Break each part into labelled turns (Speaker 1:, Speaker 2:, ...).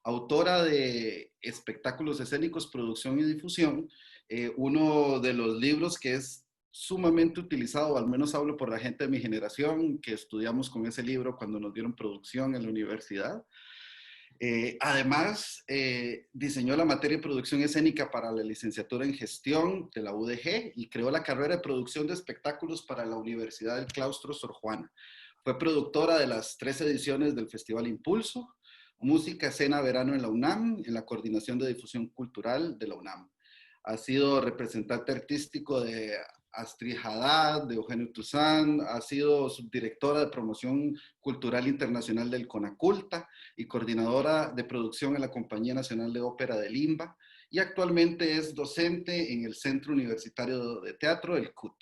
Speaker 1: autora de Espectáculos Escénicos, Producción y Difusión, uno de los libros que es sumamente utilizado, al menos hablo por la gente de mi generación, que estudiamos con ese libro cuando nos dieron producción en la universidad. Además, diseñó la materia de producción escénica para la licenciatura en gestión de la UDG y creó la carrera de producción de espectáculos para la Universidad del Claustro Sor Juana. Fue productora de las 3 ediciones del Festival Impulso, Música, Escena, Verano en la UNAM, en la Coordinación de Difusión Cultural de la UNAM. Ha sido representante artístico de Astrid Haddad, de Eugenio Toussaint, ha sido subdirectora de promoción cultural internacional del CONACULTA y coordinadora de producción en la Compañía Nacional de Ópera de Limba, y actualmente es docente en el Centro Universitario de Teatro, el CUT.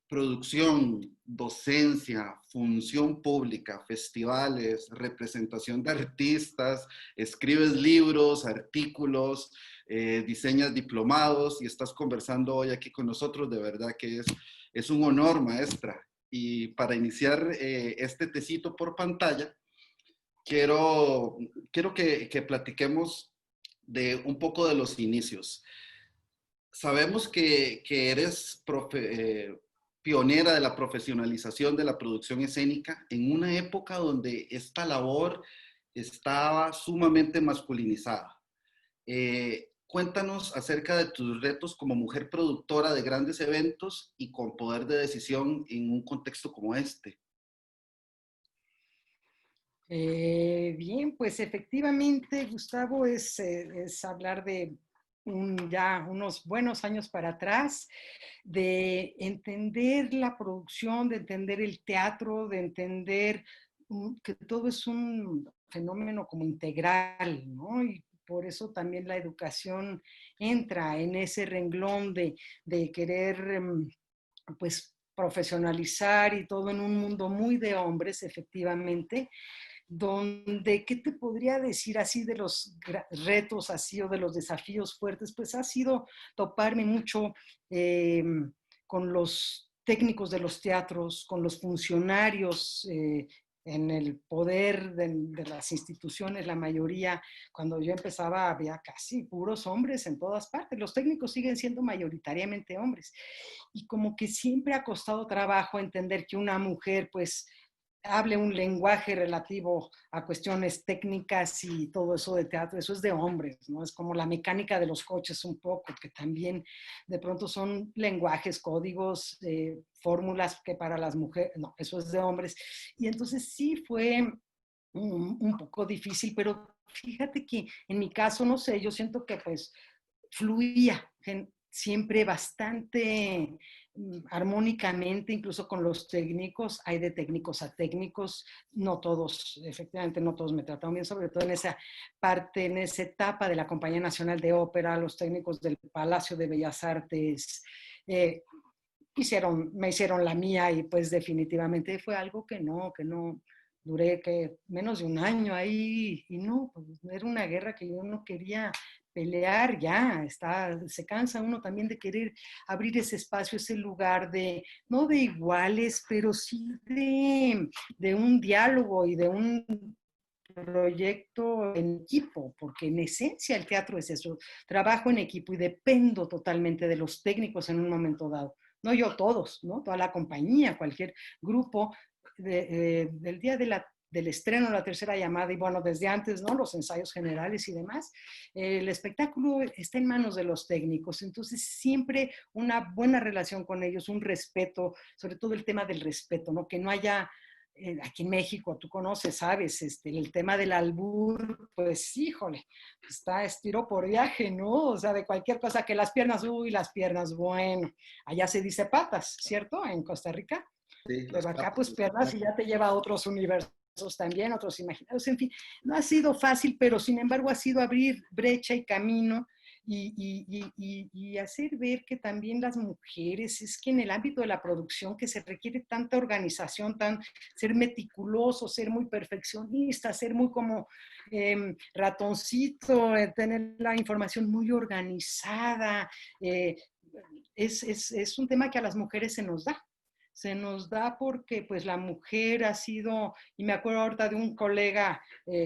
Speaker 1: Producción, docencia, función pública, festivales, representación de artistas, escribes libros, artículos, diseñas diplomados y estás conversando hoy aquí con nosotros. De verdad que es un honor, maestra. Y para iniciar este tecito por pantalla, quiero que platiquemos de un poco de los inicios. Sabemos que eres pionera de la profesionalización de la producción escénica en una época donde esta labor estaba sumamente masculinizada. Cuéntanos acerca de tus retos como mujer productora de grandes eventos y con poder de decisión en un contexto como este.
Speaker 2: Bien, pues efectivamente, Gustavo, es hablar de ya unos buenos años para atrás, de entender la producción, de entender el teatro, de entender que todo es un fenómeno como integral, ¿no? Y por eso también la educación entra en ese renglón de querer, pues, profesionalizar y todo en un mundo muy de hombres, efectivamente, donde, ¿qué te podría decir así de los retos así o de los desafíos fuertes? Pues ha sido toparme mucho eh, con los técnicos de los teatros, con los funcionarios en el poder de las instituciones, la mayoría, cuando yo empezaba había casi puros hombres en todas partes, los técnicos siguen siendo mayoritariamente hombres, y como que siempre ha costado trabajo entender que una mujer pues hable un lenguaje relativo a cuestiones técnicas y todo eso de teatro, eso es de hombres, ¿no? Es como la mecánica de los coches un poco, que también de pronto son lenguajes, códigos, fórmulas que para las mujeres, no, eso es de hombres. Y entonces sí fue un poco difícil, pero fíjate que en mi caso, no sé, yo siento que pues fluía siempre bastante armónicamente, incluso con los técnicos, hay de técnicos a técnicos, no todos, efectivamente no todos me trataron bien, sobre todo en esa parte, en esa etapa de la Compañía Nacional de Ópera, los técnicos del Palacio de Bellas Artes, eh, me hicieron la mía y pues definitivamente fue algo que no, duré que menos de un año ahí y no, pues era una guerra que yo no quería pelear ya, se cansa uno también de querer abrir ese espacio, ese lugar de, no de iguales, pero sí de un diálogo y de un proyecto en equipo, porque en esencia el teatro es eso, trabajo en equipo y dependo totalmente de los técnicos en un momento dado. No yo todos, ¿no? Toda la compañía, cualquier grupo, del día del estreno, la tercera llamada y bueno, desde antes, ¿no? Los ensayos generales y demás, el espectáculo está en manos de los técnicos, entonces siempre una buena relación con ellos, un respeto, sobre todo el tema del respeto, ¿no? Que no haya aquí en México, tú conoces, sabes, el tema del albur, pues híjole, está estiro por viaje, ¿no? O sea, de cualquier cosa que las piernas, uy, las piernas, bueno, allá se dice patas, ¿cierto? En Costa Rica,
Speaker 1: Sí, las
Speaker 2: pero acá
Speaker 1: patas.
Speaker 2: pues piernas y ya te lleva a otros universos también, otros imaginarios, en fin, no ha sido fácil, pero sin embargo ha sido abrir brecha y camino y hacer ver que también las mujeres, es que en el ámbito de la producción que se requiere tanta organización, ser meticuloso, ser muy perfeccionista, ser muy como ratoncito, tener la información muy organizada, es un tema que a las mujeres se nos da. Se nos da porque pues la mujer ha sido, y me acuerdo ahorita de un colega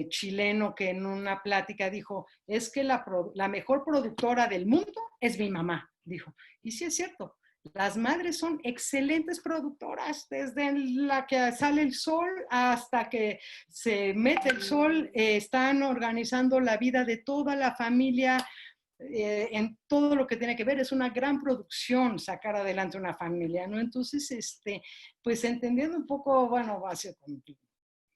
Speaker 2: chileno que en una plática dijo, es que la mejor productora del mundo es mi mamá, dijo. Y sí es cierto, las madres son excelentes productoras, desde la que sale el sol hasta que se mete el sol, están organizando la vida de toda la familia, en todo lo que tiene que ver. Es una gran producción sacar adelante una familia, ¿no? Entonces, pues entendiendo un poco, bueno,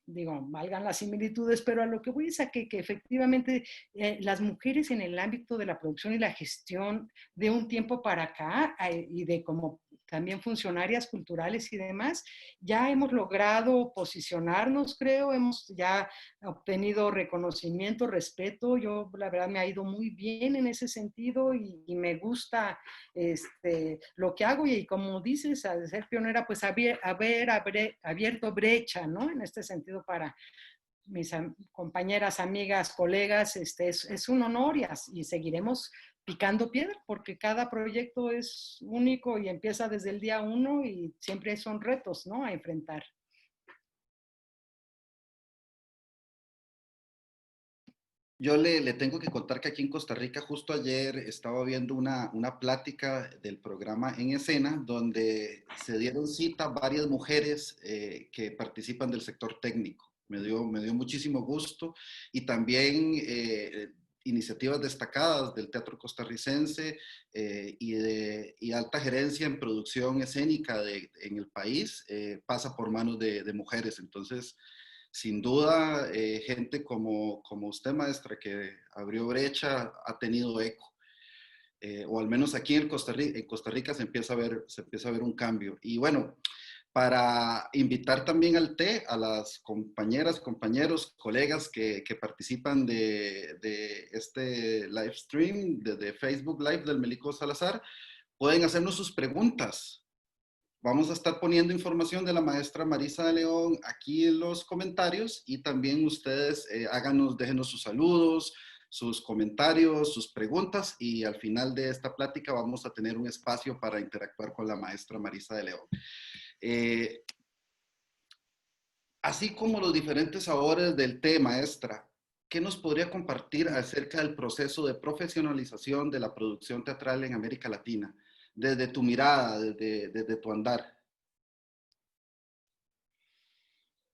Speaker 2: digo, valgan las similitudes, pero a lo que voy es a que efectivamente las mujeres en el ámbito de la producción y la gestión de un tiempo para acá y de como también funcionarias culturales y demás, ya hemos logrado posicionarnos, creo, hemos ya obtenido reconocimiento, respeto. Yo, la verdad, me ha ido muy bien en ese sentido y me gusta lo que hago y como dices, al ser pionera, pues haber abierto brecha, ¿no? En este sentido para mis compañeras, amigas, colegas, es un honor y seguiremos picando piedra porque cada proyecto es único y empieza desde el día uno y siempre son retos, ¿no? A enfrentar.
Speaker 1: Yo le tengo que contar que aquí en Costa Rica justo ayer estaba viendo una plática del programa En Escena donde se dieron cita varias mujeres que participan del sector técnico. Me dio muchísimo gusto y también iniciativas destacadas del teatro costarricense y alta gerencia en producción escénica en el país pasa por manos de mujeres. Entonces, sin duda, gente como usted, maestra, que abrió brecha, ha tenido eco. O al menos aquí en Costa Rica se empieza a ver un cambio. Y bueno, para invitar también al té a las compañeras, compañeros, colegas que participan de este live stream, de Facebook Live del Melico Salazar, pueden hacernos sus preguntas. Vamos a estar poniendo información de la maestra Marisa de León aquí en los comentarios y también ustedes déjenos sus saludos, sus comentarios, sus preguntas y al final de esta plática vamos a tener un espacio para interactuar con la maestra Marisa de León. Eh, Así como los diferentes sabores del té, maestra, ¿qué nos podría compartir acerca del proceso de profesionalización de la producción teatral en América Latina? Desde tu mirada, desde tu andar.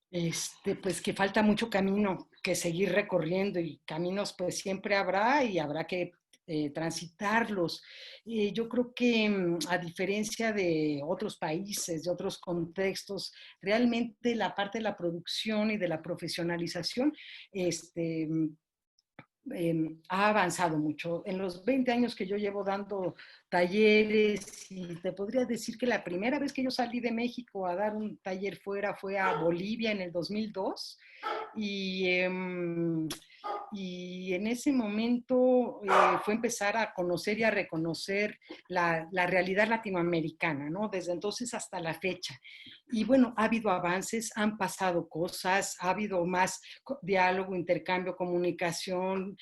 Speaker 2: Pues que falta mucho camino que seguir recorriendo y caminos pues siempre habrá y habrá que transitarlos. Yo creo que a diferencia de otros países, de otros contextos, realmente la parte de la producción y de la profesionalización, ha avanzado mucho. En los 20 años que yo llevo dando talleres, y te podría decir que la primera vez que yo salí de México a dar un taller fuera fue a Bolivia en el 2002 y, y en ese momento fue empezar a conocer y a reconocer la realidad latinoamericana, ¿no? Desde entonces hasta la fecha. Y bueno, ha habido avances, han pasado cosas, ha habido más diálogo, intercambio, comunicación,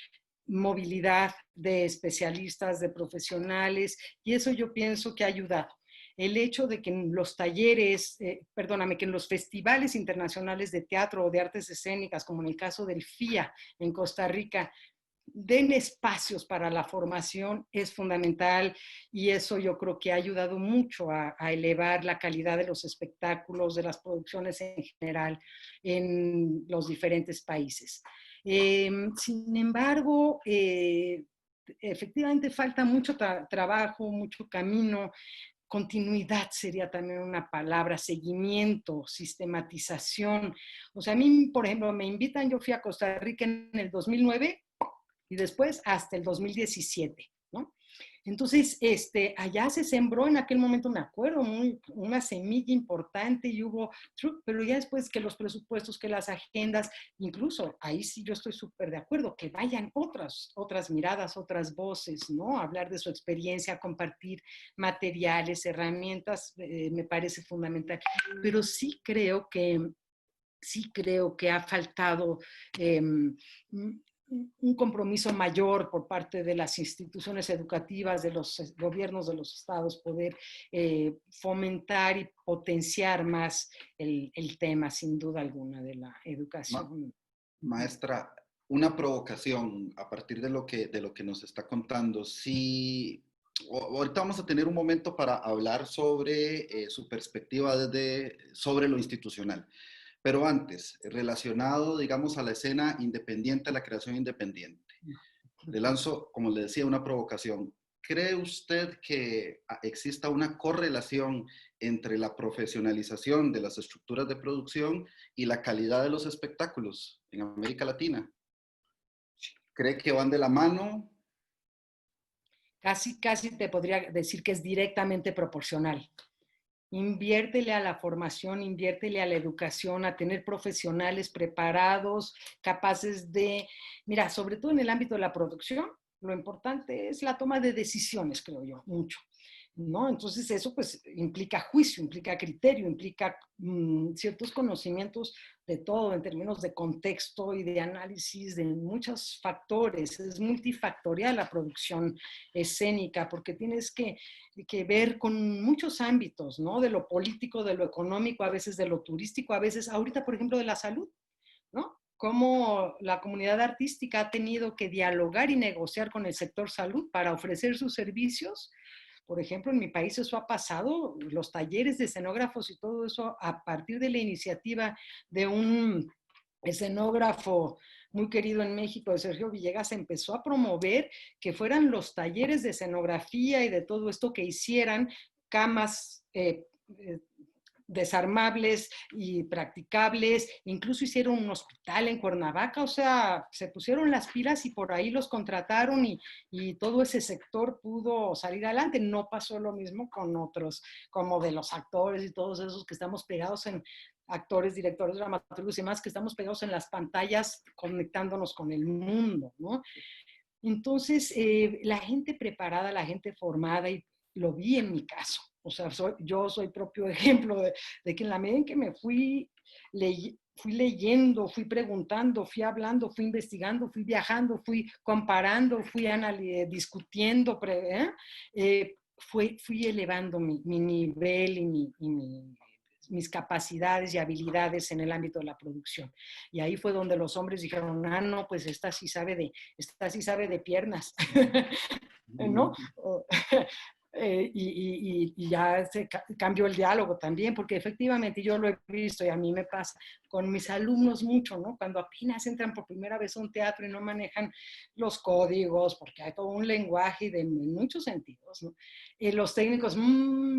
Speaker 2: movilidad de especialistas, de profesionales, y eso yo pienso que ha ayudado. El hecho de que en los talleres, perdóname, que en los festivales internacionales de teatro o de artes escénicas, como en el caso del FIA en Costa Rica, den espacios para la formación es fundamental y eso yo creo que ha ayudado mucho a elevar la calidad de los espectáculos, de las producciones en general en los diferentes países. Sin embargo, efectivamente falta mucho trabajo, mucho camino. Continuidad sería también una palabra, seguimiento, sistematización. O sea, a mí, por ejemplo, me invitan, yo fui a Costa Rica en el 2009 y después hasta el 2017, ¿no? Entonces, allá se sembró en aquel momento, me acuerdo, una semilla importante y hubo, pero ya después que los presupuestos, que las agendas, incluso ahí sí yo estoy súper de acuerdo, que vayan otras miradas, otras voces, ¿no? Hablar de su experiencia, compartir materiales, herramientas, me parece fundamental. Pero sí creo que ha faltado un compromiso mayor por parte de las instituciones educativas, de los gobiernos de los estados, poder fomentar y potenciar más el tema, sin duda alguna, de la
Speaker 1: Ma-
Speaker 2: educación.
Speaker 1: Maestra, una provocación a partir de lo que nos está contando. Si ahorita vamos a tener un momento para hablar sobre su perspectiva sobre lo institucional. Pero antes, relacionado, digamos, a la escena independiente, a la creación independiente. Le lanzo, como le decía, una provocación. ¿Cree usted que exista una correlación entre la profesionalización de las estructuras de producción y la calidad de los espectáculos en América Latina? ¿Cree que van de la mano?
Speaker 2: Casi te podría decir que es directamente proporcional. Inviértele a la formación, inviértele a la educación, a tener profesionales preparados, capaces de, mira, sobre todo en el ámbito de la producción, lo importante es la toma de decisiones, creo yo, mucho. ¿No? Entonces eso pues implica juicio, implica criterio, implica ciertos conocimientos de todo en términos de contexto y de análisis de muchos factores. Es multifactorial la producción escénica porque tienes que ver con muchos ámbitos, ¿no? De lo político, de lo económico, a veces de lo turístico, a veces ahorita, por ejemplo, de la salud, ¿no? Cómo la comunidad artística ha tenido que dialogar y negociar con el sector salud para ofrecer sus servicios. Por ejemplo, en mi país eso ha pasado, los talleres de escenógrafos y todo eso, a partir de la iniciativa de un escenógrafo muy querido en México, de Sergio Villegas, empezó a promover que fueran los talleres de escenografía y de todo esto que hicieran camas desarmables y practicables, incluso hicieron un hospital en Cuernavaca, o sea, se pusieron las pilas y por ahí los contrataron y todo ese sector pudo salir adelante. No pasó lo mismo con otros, como de los actores y todos esos que estamos pegados en actores, directores, dramaturgos y demás, que estamos pegados en las pantallas conectándonos con el mundo, ¿no? Entonces, la gente preparada, la gente formada, y lo vi en mi caso, o sea, yo soy propio ejemplo de que en la medida en que me fui leyendo, fui preguntando, fui hablando, fui investigando, fui viajando, fui comparando, fui discutiendo, fui elevando mi nivel y mis capacidades y habilidades en el ámbito de la producción. Y ahí fue donde los hombres dijeron, ah, no, pues esta sí sabe de piernas, ¿no? Y ya se cambió el diálogo también, porque efectivamente yo lo he visto y a mí me pasa con mis alumnos mucho, ¿no? Cuando apenas entran por primera vez a un teatro y no manejan los códigos, porque hay todo un lenguaje en muchos sentidos, ¿no? Y los técnicos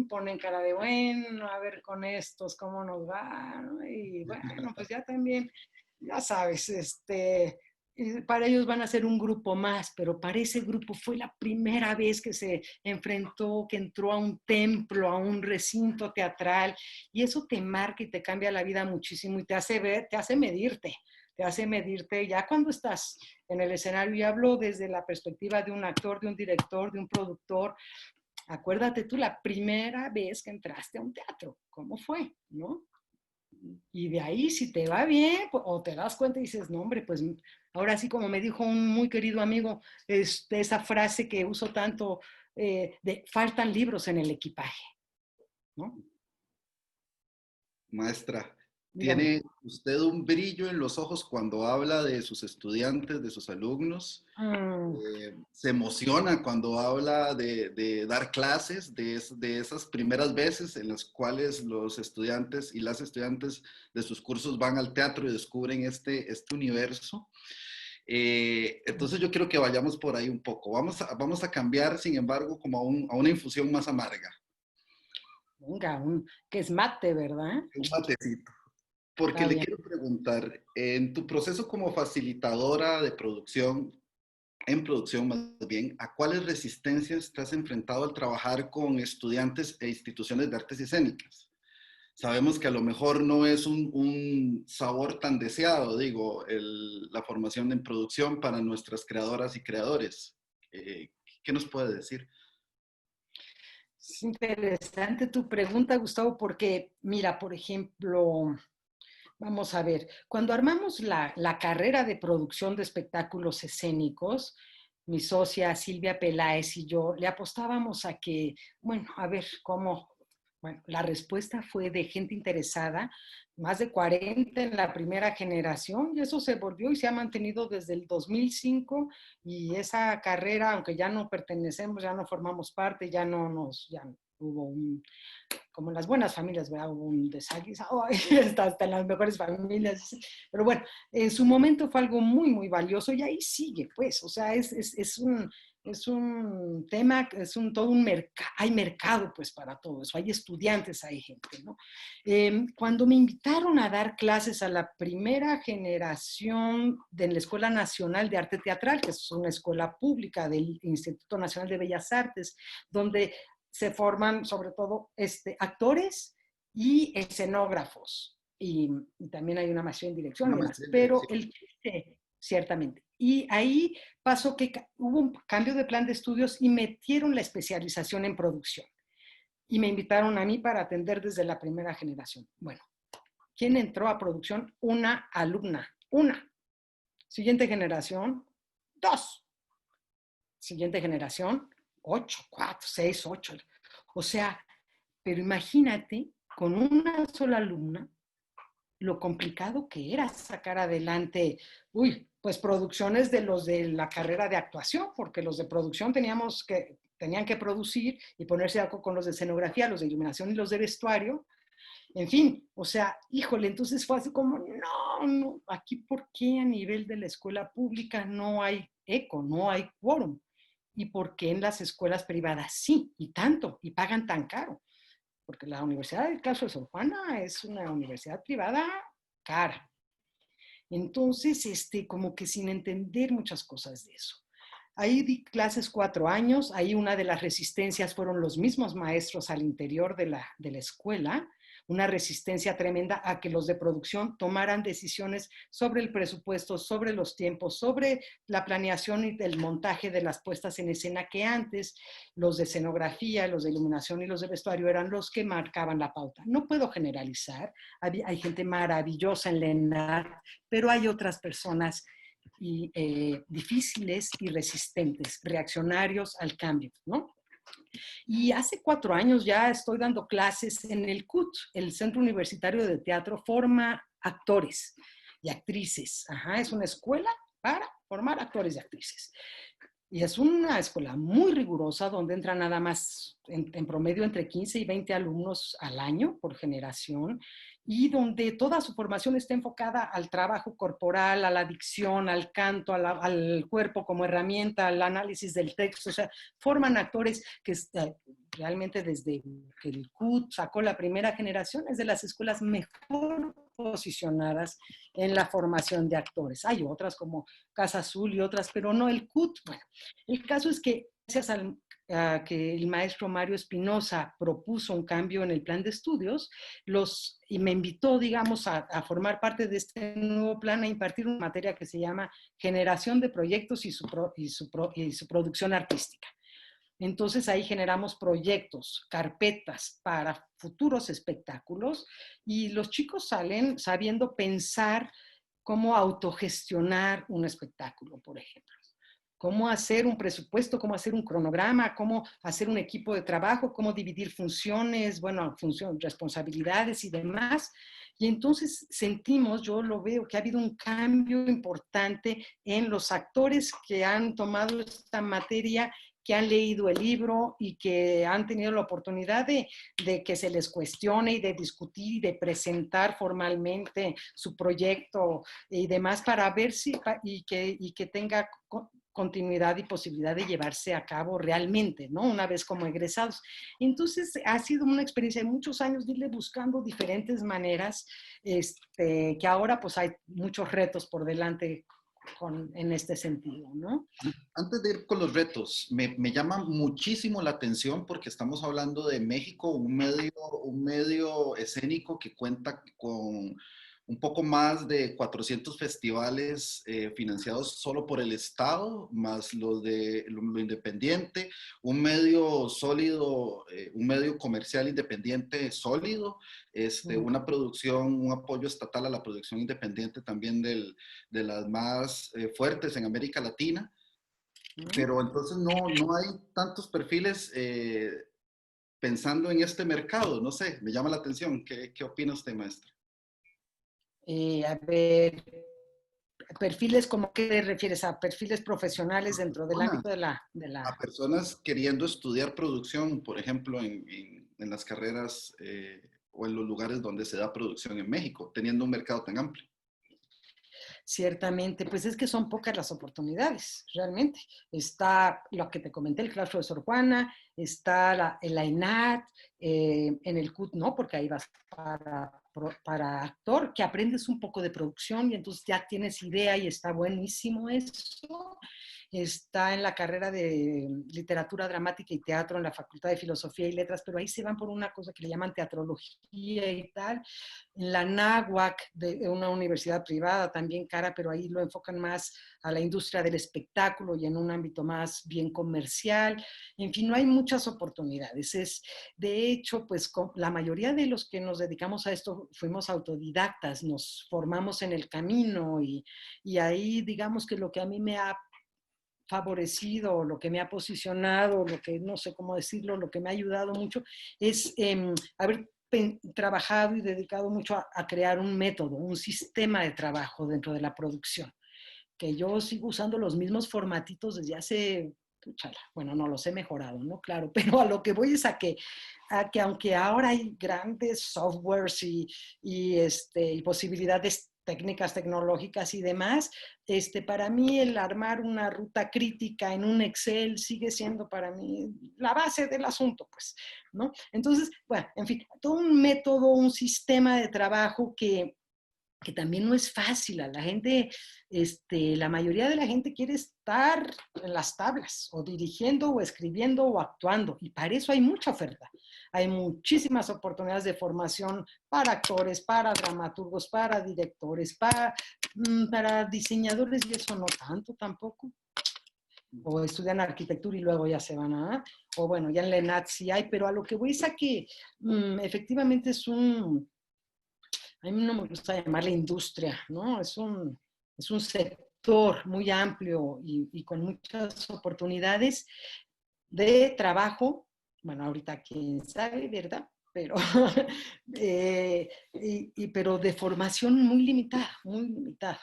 Speaker 2: ponen cara de, bueno, a ver con estos cómo nos va, ¿no? Y bueno, pues ya también, ya sabes, para ellos van a ser un grupo más, pero para ese grupo fue la primera vez que se enfrentó, que entró a un templo, a un recinto teatral, y eso te marca y te cambia la vida muchísimo y te hace ver, te hace medirte ya cuando estás en el escenario, y hablo desde la perspectiva de un actor, de un director, de un productor. Acuérdate tú la primera vez que entraste a un teatro, ¿cómo fue? ¿No? Y de ahí, si te va bien, o te das cuenta y dices, no, hombre, pues ahora sí, como me dijo un muy querido amigo, esa frase que uso tanto, de faltan libros en el equipaje, ¿no?
Speaker 1: Maestra,
Speaker 2: Dígame.
Speaker 1: ¿tiene usted un brillo en los ojos cuando habla de sus estudiantes, de sus alumnos?
Speaker 2: Mm,
Speaker 1: Se emociona cuando habla de dar clases, de esas primeras veces en las cuales los estudiantes y las estudiantes de sus cursos van al teatro y descubren este universo. Entonces yo quiero que vayamos por ahí un poco. Vamos a cambiar, sin embargo, como a una infusión más amarga.
Speaker 2: venga, que es mate, ¿verdad?
Speaker 1: Un matecito. Porque
Speaker 2: Está
Speaker 1: le
Speaker 2: bien.
Speaker 1: quiero preguntar, en tu proceso como facilitadora de producción, en producción más bien, ¿a cuáles resistencias te has enfrentado al trabajar con estudiantes e instituciones de artes escénicas? Sabemos que a lo mejor no es un sabor tan deseado, digo, la formación en producción para nuestras creadoras y creadores. ¿Qué nos puede decir?
Speaker 2: Es interesante tu pregunta, Gustavo, porque mira, por ejemplo, Vamos a ver, cuando armamos la carrera de producción de espectáculos escénicos, mi socia Silvia Peláez y yo le apostábamos a que, bueno, a ver cómo, bueno, la respuesta fue de gente interesada, más de 40 en la primera generación, y eso se volvió y se ha mantenido desde el 2005, y esa carrera, aunque ya no pertenecemos, ya no formamos parte, ya no nos, ya hubo un, como en las buenas familias, ¿verdad? Hubo un desaguisado, hasta en las mejores familias. Pero bueno, en su momento fue algo muy, muy valioso y ahí sigue, pues, o sea, es un tema, todo un mercado, hay mercado pues para todo eso, hay estudiantes, hay gente, ¿no? Cuando me invitaron a dar clases a la primera generación de la Escuela Nacional de Arte Teatral, que es una escuela pública del Instituto Nacional de Bellas Artes, donde se forman sobre todo actores y escenógrafos. Y también hay una maestría en dirección
Speaker 1: Una
Speaker 2: y demás.
Speaker 1: maestría en
Speaker 2: Pero
Speaker 1: dirección.
Speaker 2: ciertamente. Y ahí pasó que hubo un cambio de plan de estudios y metieron la especialización en producción. Y me invitaron a mí para atender desde la primera generación. Bueno, ¿quién entró a producción? Una alumna. Una. Siguiente generación, dos. Siguiente generación, 8, 4, 6, 8. O sea, pero imagínate con una sola alumna lo complicado que era sacar adelante, pues producciones de los de la carrera de actuación, porque los de producción tenían que producir y ponerse de acuerdo con los de escenografía, los de iluminación y los de vestuario. En fin, o sea, híjole, entonces fue así como, no, no, aquí ¿por qué a nivel de la escuela pública no hay eco, no hay quórum? ¿Y por qué en las escuelas privadas sí, y tanto, y pagan tan caro? Porque la Universidad del Caso de Sor Juana es una universidad privada cara. Entonces, como que sin entender muchas cosas de eso. Ahí di clases 4 años, ahí una de las resistencias fueron los mismos maestros al interior de la escuela, una resistencia tremenda a que los de producción tomaran decisiones sobre el presupuesto, sobre los tiempos, sobre la planeación y el montaje de las puestas en escena, que antes los de escenografía, los de iluminación y los de vestuario eran los que marcaban la pauta. No puedo generalizar, hay gente maravillosa en la ENAR, pero hay otras personas difíciles y resistentes, reaccionarios al cambio, ¿no? Y hace 4 años ya estoy dando clases en el CUT, el Centro Universitario de Teatro, forma actores y actrices. Ajá, es una escuela para formar actores y actrices. Y es una escuela muy rigurosa donde entran nada más en promedio entre 15 y 20 alumnos al año por generación, y donde toda su formación está enfocada al trabajo corporal, a la dicción, al canto, al cuerpo como herramienta, al análisis del texto. O sea, forman actores que realmente desde que el CUT sacó la primera generación es de las escuelas mejor posicionadas en la formación de actores. Hay otras como Casa Azul y otras, pero no el CUT. Bueno, el caso es que gracias a que el maestro Mario Espinosa propuso un cambio en el plan de estudios, y me invitó, digamos, a formar parte de este nuevo plan, a impartir una materia que se llama Generación de Proyectos y su producción artística. Entonces ahí generamos proyectos, carpetas para futuros espectáculos, y los chicos salen sabiendo pensar cómo autogestionar un espectáculo, por ejemplo. Cómo hacer un presupuesto, cómo hacer un cronograma, cómo hacer un equipo de trabajo, cómo dividir funciones, bueno, responsabilidades y demás. Y entonces sentimos, yo lo veo, que ha habido un cambio importante en los actores que han tomado esta materia, que han leído el libro y que han tenido la oportunidad de que se les cuestione y de discutir y de presentar formalmente su proyecto y demás, para ver si, y que tenga continuidad y posibilidad de llevarse a cabo realmente, ¿no? Una vez como egresados. Entonces, ha sido una experiencia de muchos años de irle buscando diferentes maneras, que ahora pues hay muchos retos por delante en este sentido, ¿no?
Speaker 1: Antes de ir con los retos, me llama muchísimo la atención porque estamos hablando de México, un medio escénico que cuenta con un poco más de 400 festivales financiados solo por el Estado, más los de lo independiente, un medio sólido, un medio comercial independiente sólido, una producción, un apoyo estatal a la producción independiente también de las más fuertes en América Latina. Pero entonces no hay tantos perfiles pensando en este mercado, no sé, me llama la atención. ¿Qué opina usted, maestra?
Speaker 2: A ver, perfiles, ¿cómo qué te refieres? ¿A perfiles profesionales dentro del ámbito de
Speaker 1: A personas queriendo estudiar producción, por ejemplo, en las carreras o en los lugares donde se da producción en México, teniendo un mercado tan amplio?
Speaker 2: Ciertamente, pues es que son pocas las oportunidades, realmente. Está lo que te comenté, el claustro de Sor Juana, está la ENAD, en el CUT no, porque ahí vas para actor, que aprendes un poco de producción y entonces ya tienes idea y está buenísimo eso. Está en la carrera de literatura dramática y teatro en la Facultad de Filosofía y Letras, pero ahí se van por una cosa que le llaman teatrología y tal. En la NAHUAC, de una universidad privada, también cara, pero ahí lo enfocan más a la industria del espectáculo y en un ámbito más bien comercial. En fin, no hay muchas oportunidades. De hecho, pues la mayoría de los que nos dedicamos a esto fuimos autodidactas, nos formamos en el camino y ahí digamos que lo que a mí me ha favorecido, lo que me ha posicionado, lo que no sé cómo decirlo, lo que me ha ayudado mucho es haber trabajado y dedicado mucho a crear un método, un sistema de trabajo dentro de la producción, que yo sigo usando los mismos formatitos desde hace, puchala, bueno, no los he mejorado, ¿no? Claro, pero a lo que voy es a que aunque ahora hay grandes softwares y posibilidades técnicas tecnológicas y demás, para mí el armar una ruta crítica en un Excel sigue siendo para mí la base del asunto, pues, ¿no? Entonces, bueno, en fin, todo un método, un sistema de trabajo que también no es fácil. A la gente, la mayoría de la gente quiere estar en las tablas, o dirigiendo, o escribiendo, o actuando, y para eso hay mucha oferta. Hay muchísimas oportunidades de formación para actores, para dramaturgos, para directores, para diseñadores, y eso no tanto tampoco. O estudian arquitectura y luego ya se van o bueno, ya en la ENAD sí hay, pero a lo que voy es a que efectivamente a mí no me gusta llamarle industria, ¿no? Es un sector muy amplio y con muchas oportunidades de trabajo. Bueno, ahorita quién sabe, ¿verdad? Pero, pero de formación muy limitada, muy limitada.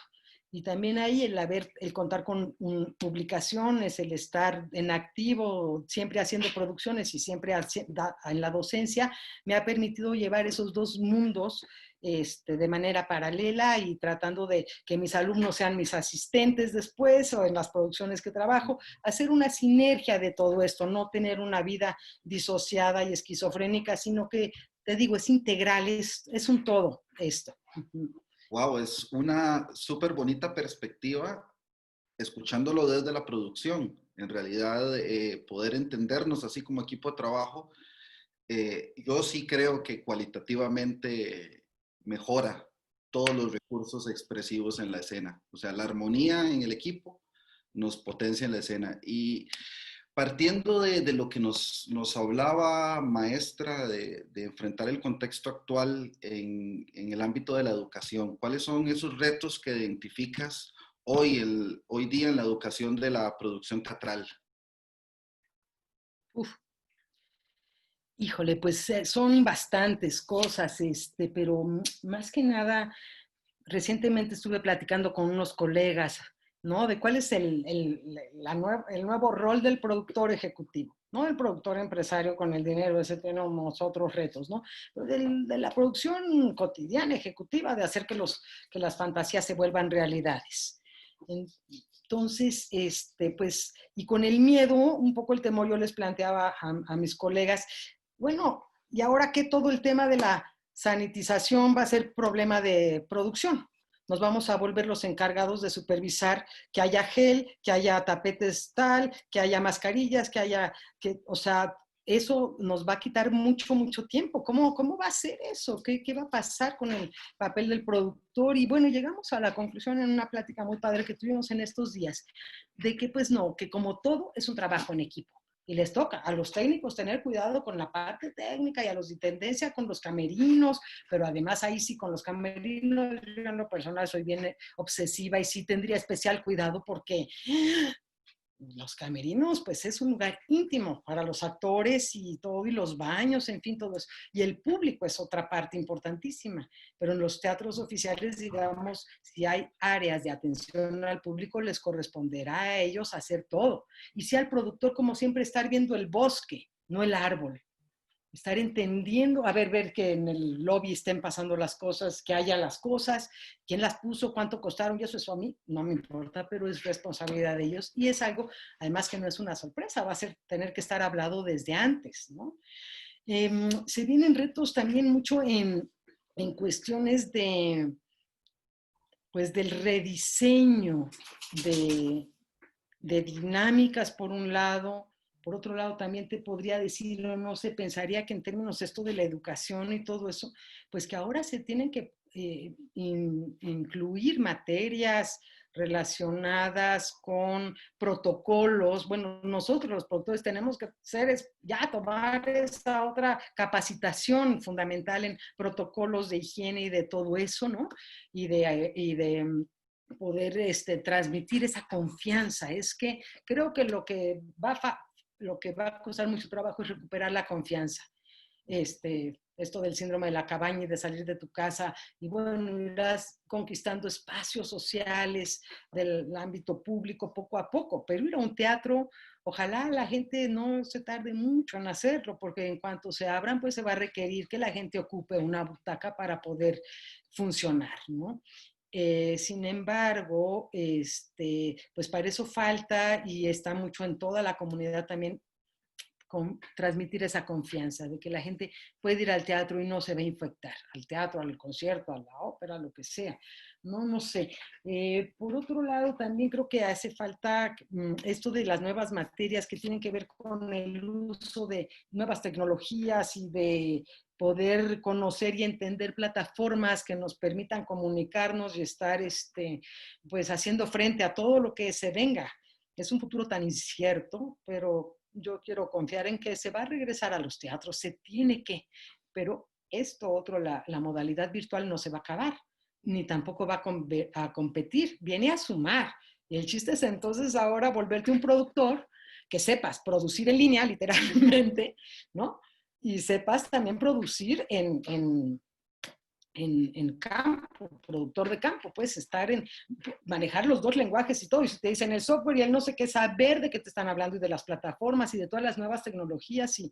Speaker 2: Y también ahí el contar con publicaciones, el estar en activo, siempre haciendo producciones y siempre en la docencia, me ha permitido llevar esos dos mundos de manera paralela y tratando de que mis alumnos sean mis asistentes después o en las producciones que trabajo, hacer una sinergia de todo esto, no tener una vida disociada y esquizofrénica, sino que, te digo, es integral, es un todo esto.
Speaker 1: Wow, es una súper bonita perspectiva escuchándolo desde la producción. En realidad, poder entendernos así como equipo de trabajo, yo sí creo que cualitativamente mejora todos los recursos expresivos en la escena. O sea, la armonía en el equipo nos potencia en la escena. Y partiendo de lo que nos hablaba maestra de enfrentar el contexto actual en el ámbito de la educación, ¿cuáles son esos retos que identificas hoy día en la educación de la producción teatral?
Speaker 2: Uf, híjole, pues son bastantes cosas, pero más que nada, recientemente estuve platicando con unos colegas, ¿no? De cuál es el nuevo rol del productor ejecutivo, ¿no? El productor empresario con el dinero, ese tenemos otros retos, ¿no? Pero de la producción cotidiana, ejecutiva, de hacer que las fantasías se vuelvan realidades. Entonces, pues, y con el miedo, un poco el temor, yo les planteaba a mis colegas, bueno, ¿y ahora qué todo el tema de la sanitización va a ser problema de producción? Nos vamos a volver los encargados de supervisar que haya gel, que haya tapetes tal, que haya mascarillas, o sea, eso nos va a quitar mucho, mucho tiempo. ¿Cómo va a ser eso? ¿Qué va a pasar con el papel del productor? Y bueno, llegamos a la conclusión en una plática muy padre que tuvimos en estos días, de que pues no, que como todo es un trabajo en equipo. Y les toca a los técnicos tener cuidado con la parte técnica y a los de tendencia con los camerinos, pero además ahí sí con los camerinos, yo en lo personal soy bien obsesiva y sí tendría especial cuidado porque los camerinos, pues es un lugar íntimo para los actores y todo, y los baños, en fin, todo eso. Y el público es otra parte importantísima. Pero en los teatros oficiales, digamos, si hay áreas de atención al público, les corresponderá a ellos hacer todo. Y si al productor, como siempre, estar viendo el bosque, no el árbol, estar entendiendo, ver que en el lobby estén pasando las cosas, que haya las cosas, quién las puso, cuánto costaron, y eso a mí no me importa, pero es responsabilidad de ellos y es algo, además que no es una sorpresa, va a ser tener que estar hablado desde antes, ¿no? Se vienen retos también mucho en cuestiones de, pues, del rediseño de, de dinámicas por un lado, por otro lado también te podría decir, no sé, pensaría que en términos esto de la educación y todo eso, pues que ahora se tienen que incluir materias relacionadas con protocolos. Bueno, nosotros los productores tenemos que hacer ya tomar esa otra capacitación fundamental en protocolos de higiene y de todo eso, ¿no? Y de poder transmitir esa confianza. Es que creo que lo que va a costar mucho trabajo es recuperar la confianza. Esto del síndrome de la cabaña y de salir de tu casa y bueno, irás conquistando espacios sociales del ámbito público poco a poco, pero ir a un teatro, ojalá la gente no se tarde mucho en hacerlo, porque en cuanto se abran, pues se va a requerir que la gente ocupe una butaca para poder funcionar, ¿no? Sin embargo, pues para eso falta y está mucho en toda la comunidad también transmitir esa confianza de que la gente puede ir al teatro y no se va a infectar, al teatro, al concierto, a la ópera, lo que sea. No sé. Por otro lado, también creo que hace falta esto de las nuevas materias que tienen que ver con el uso de nuevas tecnologías y de poder conocer y entender plataformas que nos permitan comunicarnos y estar pues haciendo frente a todo lo que se venga. Es un futuro tan incierto, pero yo quiero confiar en que se va a regresar a los teatros, se tiene que, pero esto otro, la modalidad virtual no se va a acabar, ni tampoco va a competir, viene a sumar. Y el chiste es entonces ahora volverte un productor que sepas producir en línea, literalmente, ¿no? Y sepas también producir en campo, productor de campo, puedes estar manejar los dos lenguajes y todo, y si te dicen el software y el no sé qué, saber de qué te están hablando y de las plataformas y de todas las nuevas tecnologías, y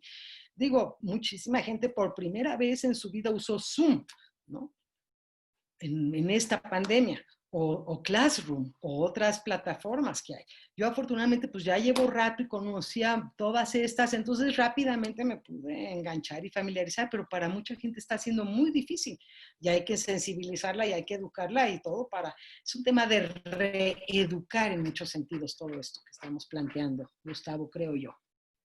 Speaker 2: digo, muchísima gente por primera vez en su vida usó Zoom, ¿no? En esta pandemia, o Classroom, o otras plataformas que hay. Yo afortunadamente pues ya llevo rato y conocía todas estas, entonces rápidamente me pude enganchar y familiarizar, pero para mucha gente está siendo muy difícil y hay que sensibilizarla y hay que educarla y todo es un tema de reeducar en muchos sentidos todo esto que estamos planteando, Gustavo, creo yo.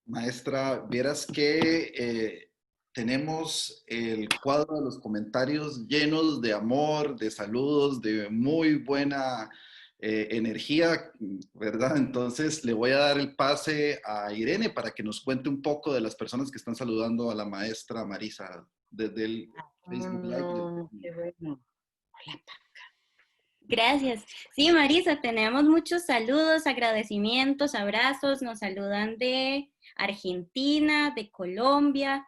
Speaker 1: Maestra, vieras que tenemos el cuadro de los comentarios llenos de amor, de saludos, de muy buena energía, ¿verdad? Entonces le voy a dar el pase a Irene para que nos cuente un poco de las personas que están saludando a la maestra Marisa desde el Facebook Live.
Speaker 2: No, qué bueno. Hola.
Speaker 3: Gracias. Sí, Marisa, tenemos muchos saludos, agradecimientos, abrazos. Nos saludan de Argentina, de Colombia.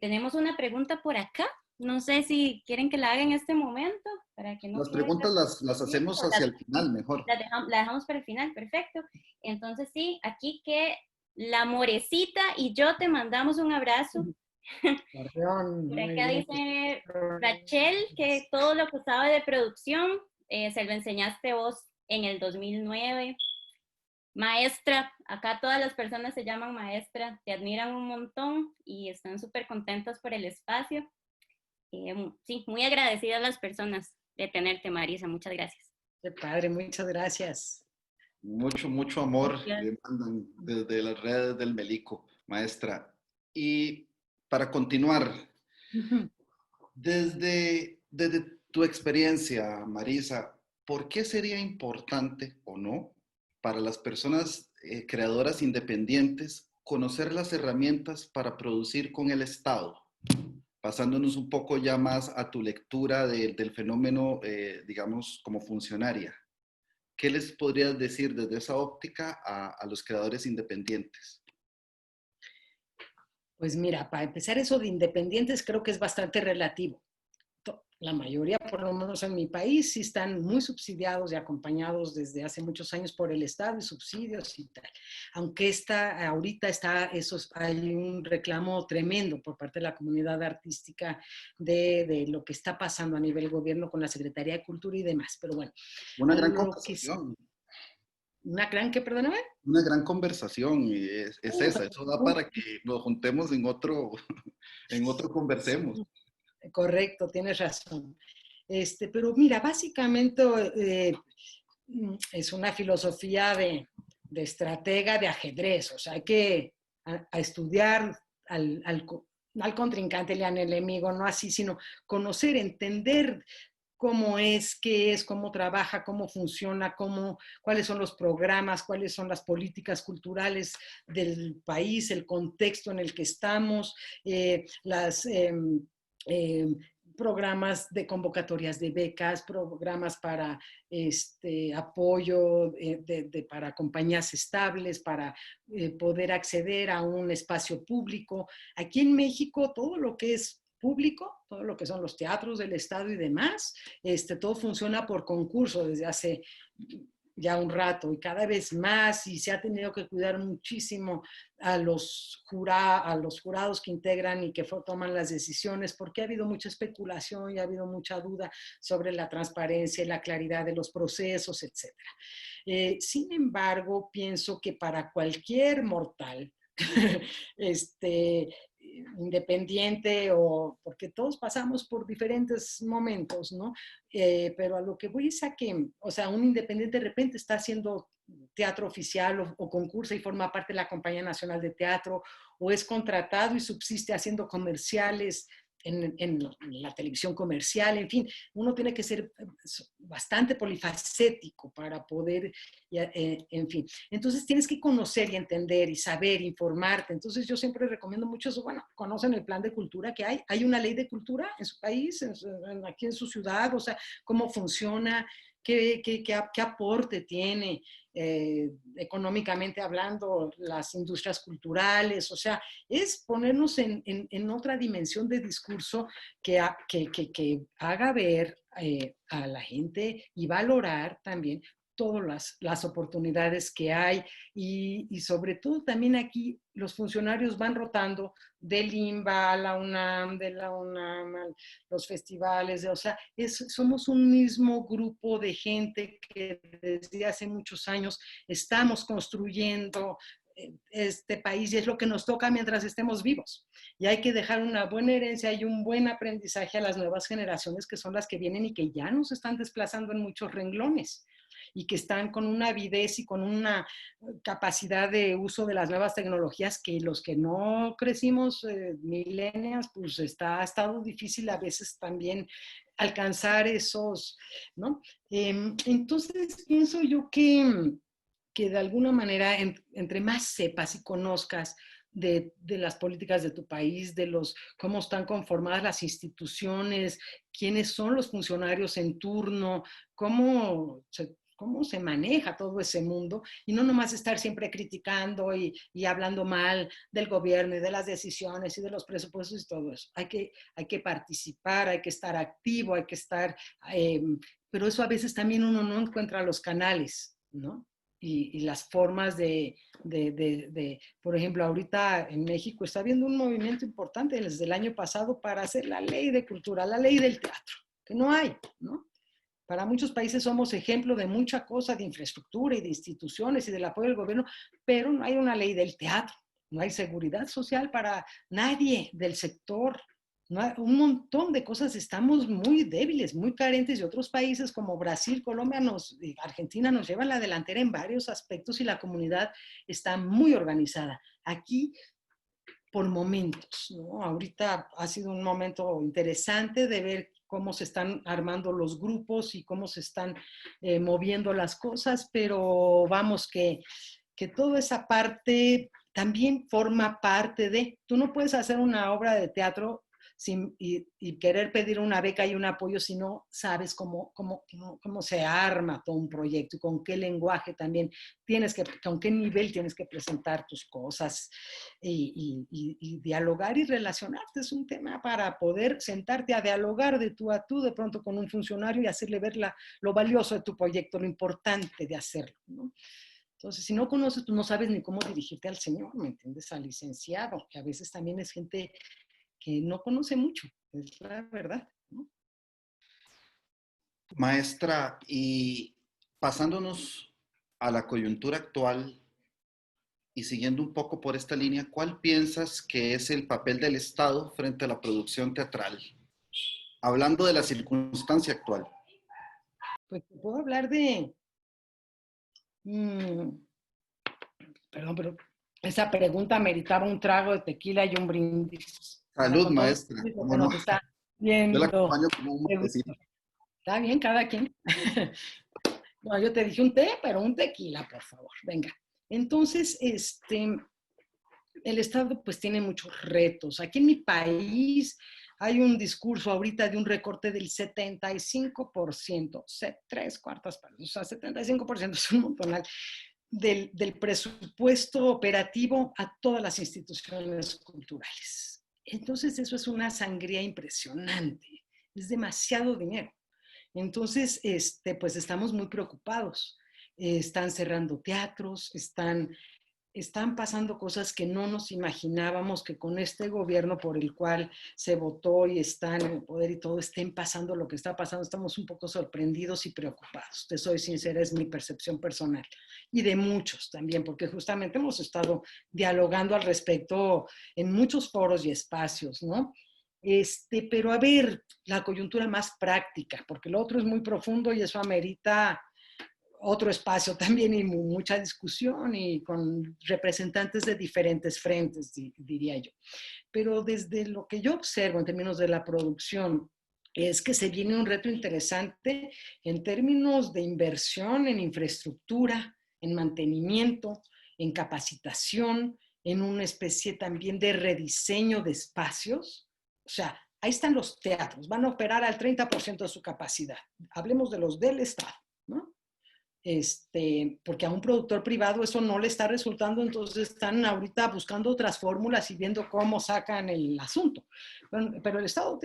Speaker 3: Tenemos una pregunta por acá. No sé si quieren que la haga en este momento para que no
Speaker 1: Las
Speaker 3: quede
Speaker 1: preguntas las hacemos hacia el final mejor.
Speaker 3: la dejamos para el final, perfecto. Entonces sí, aquí que la Morecita y yo te mandamos un abrazo.
Speaker 2: Perdón,
Speaker 3: Por
Speaker 2: muy
Speaker 3: acá
Speaker 2: bien.
Speaker 3: dice Rachel que todo lo que sabe de producción se lo enseñaste vos en el 2009. Maestra, acá todas las personas se llaman maestra, te admiran un montón y están súper contentas por el espacio. Sí, muy agradecida a las personas de tenerte, Marisa. Muchas gracias.
Speaker 2: Qué padre, muchas gracias.
Speaker 1: Mucho amor le mandan desde las redes del Melico. maestra. Y para continuar,
Speaker 2: Ujú.
Speaker 1: desde tu experiencia, Marisa, ¿por qué sería importante o no para las personas creadoras independientes conocer las herramientas para producir con el Estado? Pasándonos un poco ya más a tu lectura del fenómeno, digamos, como funcionaria. ¿Qué les podrías decir desde esa óptica a los creadores independientes?
Speaker 2: Pues mira, para empezar eso de independientes creo que es bastante relativo. La mayoría, por lo menos en mi país, sí están muy subsidiados y acompañados desde hace muchos años por el Estado y subsidios y tal. Aunque ahorita hay un reclamo tremendo por parte de la comunidad artística de lo que está pasando a nivel gobierno con la Secretaría de Cultura y demás. Pero bueno,
Speaker 1: Una gran
Speaker 2: lo que
Speaker 1: conversación,
Speaker 2: una gran que, perdóname.
Speaker 1: una gran conversación y es esa, eso da para que nos juntemos en otro, en otro conversemos.
Speaker 2: Correcto, tienes razón. Pero mira, básicamente es una filosofía de estratega de ajedrez, o sea, hay que a estudiar al contrincante y al enemigo, no así, sino conocer, entender cómo es, qué es, cómo trabaja, cómo funciona, cuáles son los programas, cuáles son las políticas culturales del país, el contexto en el que estamos, las eh, programas de convocatorias de becas, programas para apoyo para compañías estables, para poder acceder a un espacio público. Aquí en México, todo lo que es público, todo lo que son los teatros del Estado y demás, todo funciona por concurso desde hace ya un rato y cada vez más, y se ha tenido que cuidar muchísimo a los jurados que integran y que toman las decisiones, porque ha habido mucha especulación y ha habido mucha duda sobre la transparencia y la claridad de los procesos, etc. Sin embargo, pienso que para cualquier mortal, este, independiente, o porque todos pasamos por diferentes momentos, ¿no? Pero a lo que voy es a que, o sea, un independiente de repente está haciendo teatro oficial o concursa y forma parte de la Compañía Nacional de Teatro, o es contratado y subsiste haciendo comerciales en la televisión comercial, en fin, uno tiene que ser bastante polifacético para poder, en fin. Entonces tienes que conocer y entender y saber, informarte. Entonces yo siempre recomiendo mucho eso. Bueno, conocen el plan de cultura que hay una ley de cultura en su país, aquí en su ciudad, o sea, cómo funciona, qué aporte tiene económicamente hablando las industrias culturales, o sea, es ponernos en otra dimensión de discurso que haga ver a la gente y valorar también todas las oportunidades que hay y sobre todo también aquí los funcionarios van rotando del INBA a la UNAM, de la UNAM a los festivales, o sea, somos un mismo grupo de gente que desde hace muchos años estamos construyendo este país y es lo que nos toca mientras estemos vivos. Y hay que dejar una buena herencia y un buen aprendizaje a las nuevas generaciones que son las que vienen y que ya nos están desplazando en muchos renglones y que están con una avidez y con una capacidad de uso de las nuevas tecnologías que los que no crecimos millennials, pues ha estado difícil a veces también alcanzar esos, ¿no? Entonces pienso yo que de alguna manera, entre más sepas y conozcas de las políticas de tu país, cómo están conformadas las instituciones, quiénes son los funcionarios en turno, cómo se maneja todo ese mundo, y no nomás estar siempre criticando y hablando mal del gobierno y de las decisiones y de los presupuestos y todo eso. Hay que participar, hay que estar activo, hay que estar, pero eso a veces también uno no encuentra los canales, ¿no? Y las formas por ejemplo, ahorita en México está habiendo un movimiento importante desde el año pasado para hacer la ley de cultura, la ley del teatro, que no hay, ¿no? Para muchos países somos ejemplo de mucha cosa, de infraestructura y de instituciones y del apoyo del gobierno, pero no hay una ley del teatro, no hay seguridad social para nadie del sector, no hay, un montón de cosas, estamos muy débiles, muy carentes, y otros países como Brasil, Colombia, Argentina nos llevan la delantera en varios aspectos y la comunidad está muy organizada. Aquí por momentos, ¿no? Ahorita ha sido un momento interesante de ver cómo se están armando los grupos y cómo se están moviendo las cosas, pero vamos que toda esa parte también forma parte de, tú no puedes hacer una obra de teatro y querer pedir una beca y un apoyo si no sabes cómo se arma todo un proyecto y con qué lenguaje también tienes que, con qué nivel tienes que presentar tus cosas y dialogar y relacionarte. Es un tema para poder sentarte a dialogar de tú a tú de pronto con un funcionario y hacerle ver lo valioso de tu proyecto, lo importante de hacerlo, ¿no? Entonces, si no conoces, tú no sabes ni cómo dirigirte al señor, ¿me entiendes? Al licenciado, que a veces también es gente que no conoce mucho, es la verdad, ¿no?
Speaker 1: Maestra, y pasándonos a la coyuntura actual y siguiendo un poco por esta línea, ¿cuál piensas que es el papel del Estado frente a la producción teatral? Hablando de la circunstancia actual.
Speaker 2: Pues te puedo hablar de... perdón, pero esa pregunta meritaba un trago de tequila y un brindis. O sea,
Speaker 1: Salud,
Speaker 2: con todo el
Speaker 1: maestra.
Speaker 2: público
Speaker 1: ¿Cómo
Speaker 2: que
Speaker 1: no?
Speaker 2: nos está
Speaker 1: Yo la
Speaker 2: viendo.
Speaker 1: acompaño como un matecito.
Speaker 2: Está bien, cada quien. No, yo te dije un té, pero un tequila, por favor. Venga. Entonces, el Estado pues tiene muchos retos. Aquí en mi país hay un discurso ahorita de un recorte del 75%, tres cuartas partes, o sea, 75% es un montonal del presupuesto operativo a todas las instituciones culturales. Entonces, eso es una sangría impresionante. Es demasiado dinero. Entonces, pues estamos muy preocupados. Están cerrando teatros, están pasando cosas que no nos imaginábamos que con este gobierno por el cual se votó y están en el poder y todo, estén pasando lo que está pasando. Estamos un poco sorprendidos y preocupados. Te soy sincera, es mi percepción personal. Y de muchos también, porque justamente hemos estado dialogando al respecto en muchos foros y espacios, ¿no? Pero a ver, la coyuntura más práctica, porque lo otro es muy profundo y eso amerita otro espacio también y mucha discusión y con representantes de diferentes frentes, diría yo. Pero desde lo que yo observo en términos de la producción, es que se viene un reto interesante en términos de inversión en infraestructura, en mantenimiento, en capacitación, en una especie también de rediseño de espacios. O sea, ahí están los teatros, van a operar al 30% de su capacidad. Hablemos de los del Estado, ¿no? Porque a un productor privado eso no le está resultando, entonces están ahorita buscando otras fórmulas y viendo cómo sacan el asunto. Pero el Estado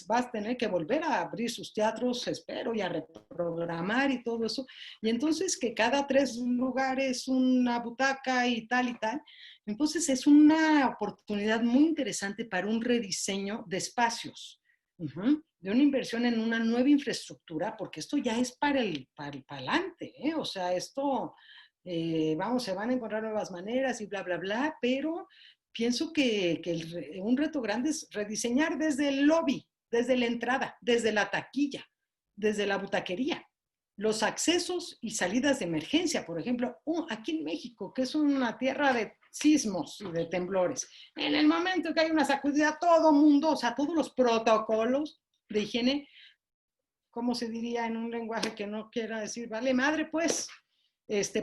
Speaker 2: va a tener que volver a abrir sus teatros, espero, y a reprogramar y todo eso. Y entonces que cada 3 lugares una butaca y tal. Entonces es una oportunidad muy interesante para un rediseño de espacios. De una inversión en una nueva infraestructura, porque esto ya es para adelante, ¿eh? O sea, esto, vamos, se van a encontrar nuevas maneras y bla, bla, bla, pero pienso que un reto grande es rediseñar desde el lobby, desde la entrada, desde la taquilla, desde la butaquería, los accesos y salidas de emergencia, por ejemplo, aquí en México, que es una tierra de sismos y de temblores. En el momento que hay una sacudida, todo mundo, o sea, todos los protocolos de higiene, ¿cómo se diría en un lenguaje que no quiera decir, vale madre, pues?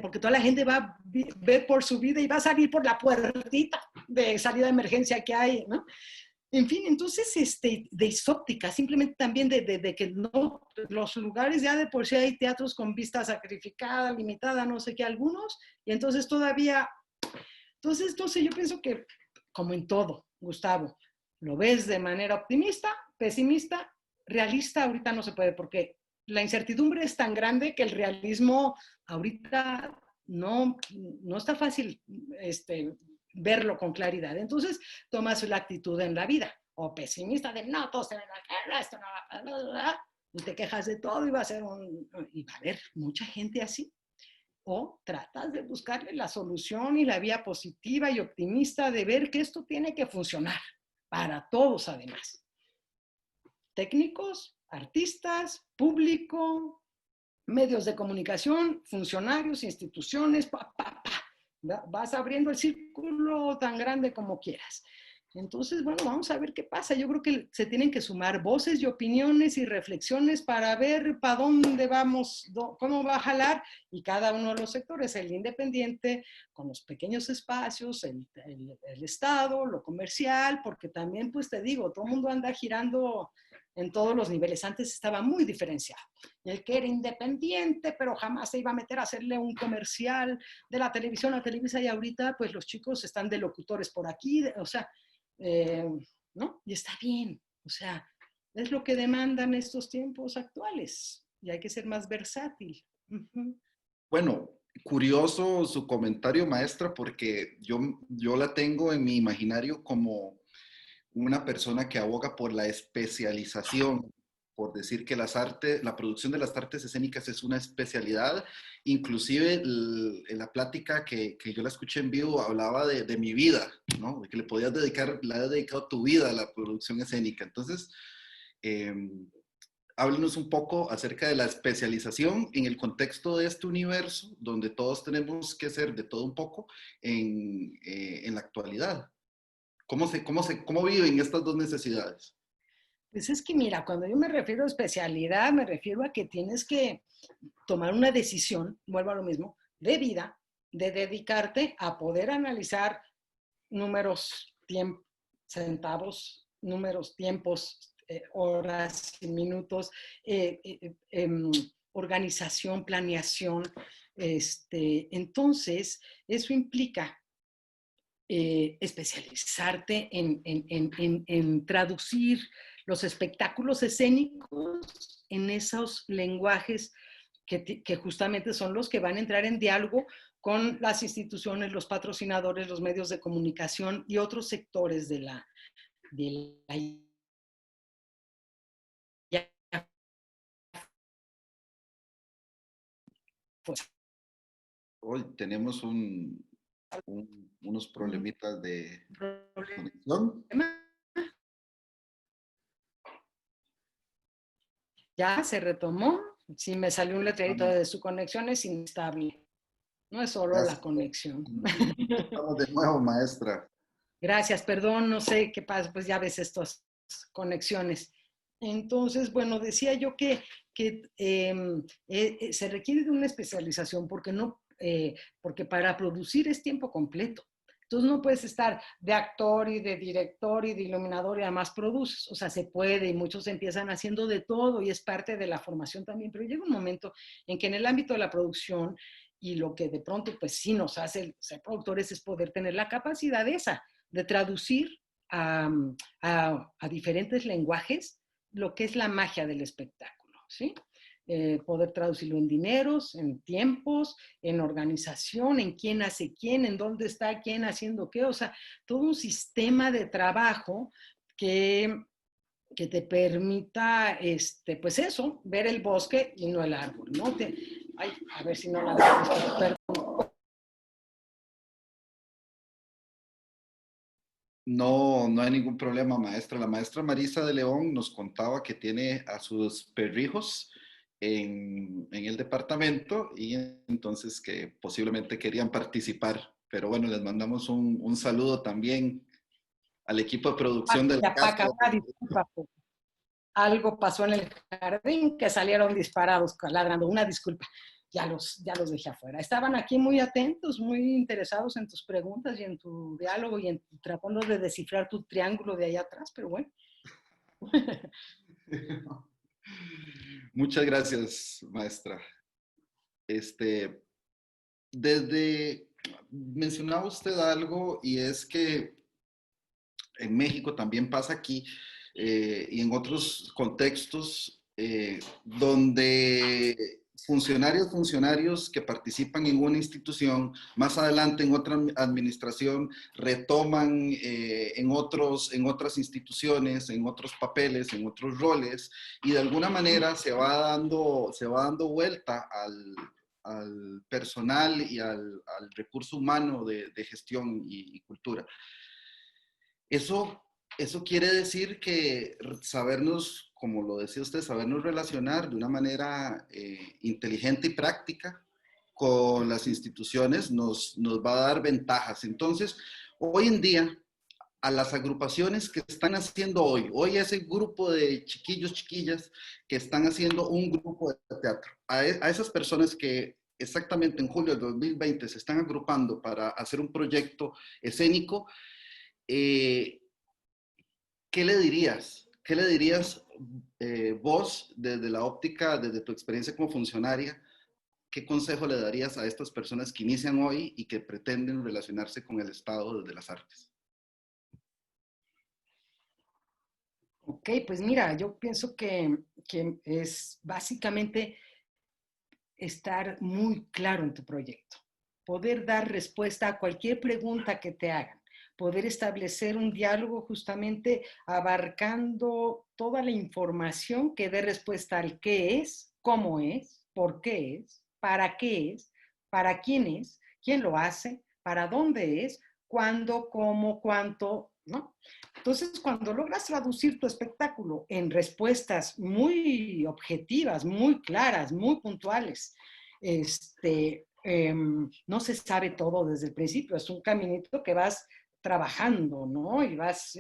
Speaker 2: Porque toda la gente va a ver por su vida y va a salir por la puertita de salida de emergencia que hay, ¿no? En fin, entonces, de isóptica, simplemente también de que no, los lugares ya de por sí hay teatros con vista sacrificada, limitada, no sé qué, algunos, y entonces todavía, entonces yo pienso que, como en todo, Gustavo, lo ves de manera optimista, pesimista, realista, ahorita no se puede, porque la incertidumbre es tan grande que el realismo ahorita no está fácil, verlo con claridad. Entonces, tomas la actitud en la vida, o pesimista de no, todo se va a la guerra, esto no va a... y te quejas de todo y va a haber mucha gente así. O tratas de buscarle la solución y la vía positiva y optimista de ver que esto tiene que funcionar para todos además. Técnicos, artistas, público, medios de comunicación, funcionarios, instituciones, vas abriendo el círculo tan grande como quieras. Entonces, bueno, vamos a ver qué pasa. Yo creo que se tienen que sumar voces y opiniones y reflexiones para ver para dónde vamos, cómo va a jalar, y cada uno de los sectores, el independiente, con los pequeños espacios, el Estado, lo comercial, porque también, pues te digo, todo el mundo anda girando en todos los niveles. Antes estaba muy diferenciado. El que era independiente, pero jamás se iba a meter a hacerle un comercial de la televisión a Televisa, y ahorita, pues los chicos están de locutores por aquí, o sea, ¿no? Y está bien, o sea, es lo que demandan estos tiempos actuales y hay que ser más versátil.
Speaker 1: Bueno, curioso su comentario, maestra, porque yo la tengo en mi imaginario como una persona que aboga por la especialización, por decir que la producción de las artes escénicas es una especialidad. Inclusive en la plática que yo la escuché en vivo hablaba de mi vida, ¿no? De que le has dedicado tu vida a la producción escénica. Entonces, eh, háblenos un poco acerca de la especialización en el contexto de este universo, donde todos tenemos que ser de todo un poco en la actualidad. ¿Cómo viven estas dos necesidades?
Speaker 2: Pues es que mira, cuando yo me refiero a especialidad, me refiero a que tienes que tomar una decisión, vuelvo a lo mismo, de vida, de dedicarte a poder analizar números, centavos, números, tiempos, horas y minutos, organización, planeación. Entonces, eso implica especializarte en traducir los espectáculos escénicos en esos lenguajes que justamente son los que van a entrar en diálogo con las instituciones, los patrocinadores, los medios de comunicación y otros sectores de la pues,
Speaker 1: Hoy tenemos unos problemitas de conexión.
Speaker 2: ya se retomó. Sí, me salió un letrerito de su conexión es inestable. No es solo la conexión.
Speaker 1: Estamos de nuevo, maestra.
Speaker 2: Gracias, perdón, no sé qué pasa, pues ya ves estas conexiones. Entonces, bueno, decía yo que se requiere de una especialización porque para producir es tiempo completo. Entonces no puedes estar de actor y de director y de iluminador y además produces. O sea, se puede y muchos empiezan haciendo de todo y es parte de la formación también, pero llega un momento en que en el ámbito de la producción y lo que de pronto pues sí nos hace ser productores es poder tener la capacidad de traducir a diferentes lenguajes lo que es la magia del espectáculo, ¿sí? Poder traducirlo en dineros, en tiempos, en organización, en quién hace quién, en dónde está quién haciendo qué, o sea, todo un sistema de trabajo que te permita, pues eso, ver el bosque y no el árbol, ¿no? Ay, a ver si no la perdón.
Speaker 1: No, no hay ningún problema, maestra. La maestra Marisa de León nos contaba que tiene a sus perrijos en el departamento y entonces que posiblemente querían participar. Pero bueno, les mandamos un saludo también al equipo de producción de la casa.
Speaker 2: Paca, una disculpa, algo pasó en el jardín que salieron disparados ladrando, una disculpa. Ya los dejé afuera. Estaban aquí muy atentos, muy interesados en tus preguntas y en tu diálogo y tratando de descifrar tu triángulo de allá atrás, pero bueno.
Speaker 1: Muchas gracias, maestra. Mencionaba usted algo y es que en México también pasa aquí y en otros contextos donde funcionarios que participan en una institución, más adelante en otra administración, retoman en otras instituciones, en otros papeles, en otros roles, y de alguna manera se va dando vuelta al personal y al recurso humano de gestión y cultura. Eso quiere decir que sabernos, como lo decía usted, sabernos relacionar de una manera inteligente y práctica con las instituciones nos va a dar ventajas. Entonces, hoy en día a las agrupaciones que están haciendo hoy. Hoy ese grupo de chiquillos, chiquillas que están haciendo un grupo de teatro. A esas personas que exactamente en julio del 2020 se están agrupando para hacer un proyecto escénico, ¿qué le dirías? ¿Qué le dirías vos desde la óptica, desde tu experiencia como funcionaria? ¿Qué consejo le darías a estas personas que inician hoy y que pretenden relacionarse con el Estado desde las artes?
Speaker 2: Ok, pues mira, yo pienso que es básicamente estar muy claro en tu proyecto, poder dar respuesta a cualquier pregunta que te hagan, poder establecer un diálogo justamente abarcando toda la información que dé respuesta al qué es, cómo es, por qué es, qué es, para quién lo hace, para dónde es, cuándo, cómo, cuánto, ¿no? Entonces, cuando logras traducir tu espectáculo en respuestas muy objetivas, muy claras, muy puntuales, no se sabe todo desde el principio, es un caminito que vas trabajando, ¿no? Y vas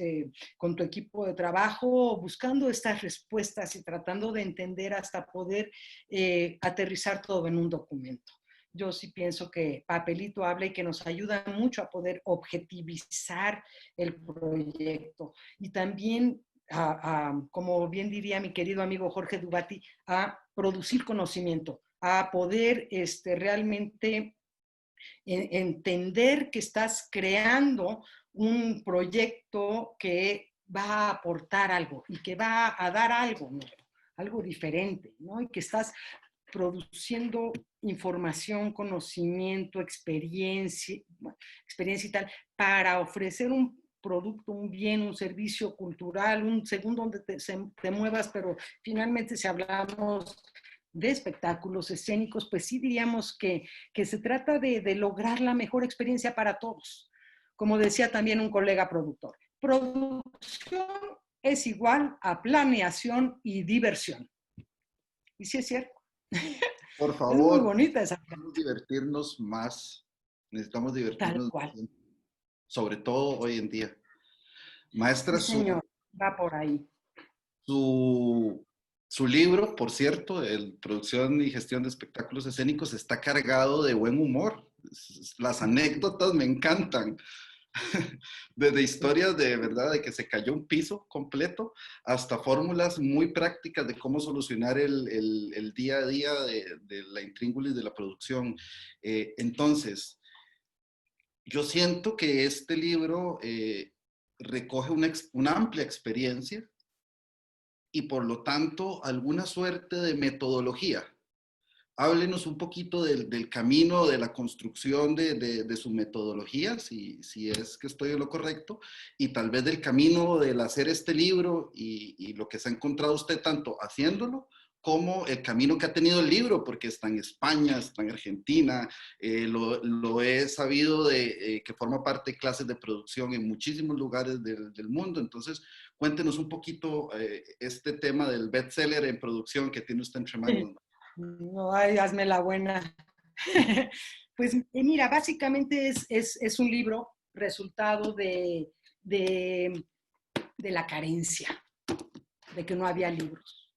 Speaker 2: con tu equipo de trabajo buscando estas respuestas y tratando de entender hasta poder aterrizar todo en un documento. Yo sí pienso que papelito habla y que nos ayuda mucho a poder objetivizar el proyecto. Y también, como bien diría mi querido amigo Jorge Dubati, a producir conocimiento, a poder realmente entender que estás creando un proyecto que va a aportar algo y que va a dar algo nuevo, algo diferente, ¿no? Y que estás produciendo información, conocimiento, experiencia y tal, para ofrecer un producto, un bien, un servicio cultural, según donde te muevas, pero finalmente si hablamos de espectáculos escénicos, pues sí diríamos que se trata de lograr la mejor experiencia para todos. Como decía también un colega productor, producción es igual a planeación y diversión. Y sí es cierto.
Speaker 1: Por
Speaker 2: Es muy
Speaker 1: favor,
Speaker 2: bonita esa frase.
Speaker 1: necesitamos divertirnos más, necesitamos
Speaker 2: Tal
Speaker 1: divertirnos,
Speaker 2: cual.
Speaker 1: sobre todo hoy en día. Maestra,
Speaker 2: Sí, señor. Va por ahí.
Speaker 1: su, su libro, por cierto, el Producción y Gestión de Espectáculos Escénicos, está cargado de buen humor. Las anécdotas me encantan. Desde historias de verdad de que se cayó un piso completo hasta fórmulas muy prácticas de cómo solucionar el día a día de la intríngulis de la producción. Entonces, yo siento que este libro recoge una amplia experiencia y por lo tanto alguna suerte de metodología. Háblenos un poquito del camino, de la construcción de su metodología, si es que estoy en lo correcto, y tal vez del camino del hacer este libro y lo que se ha encontrado usted tanto haciéndolo, como el camino que ha tenido el libro, porque está en España, está en Argentina, lo he sabido que forma parte de clases de producción en muchísimos lugares del mundo. Entonces, cuéntenos un poquito este tema del bestseller en producción que tiene usted entre manos.
Speaker 2: No, ay, hazme la buena. Pues mira, básicamente es un libro resultado de, de la carencia, de que no había libros.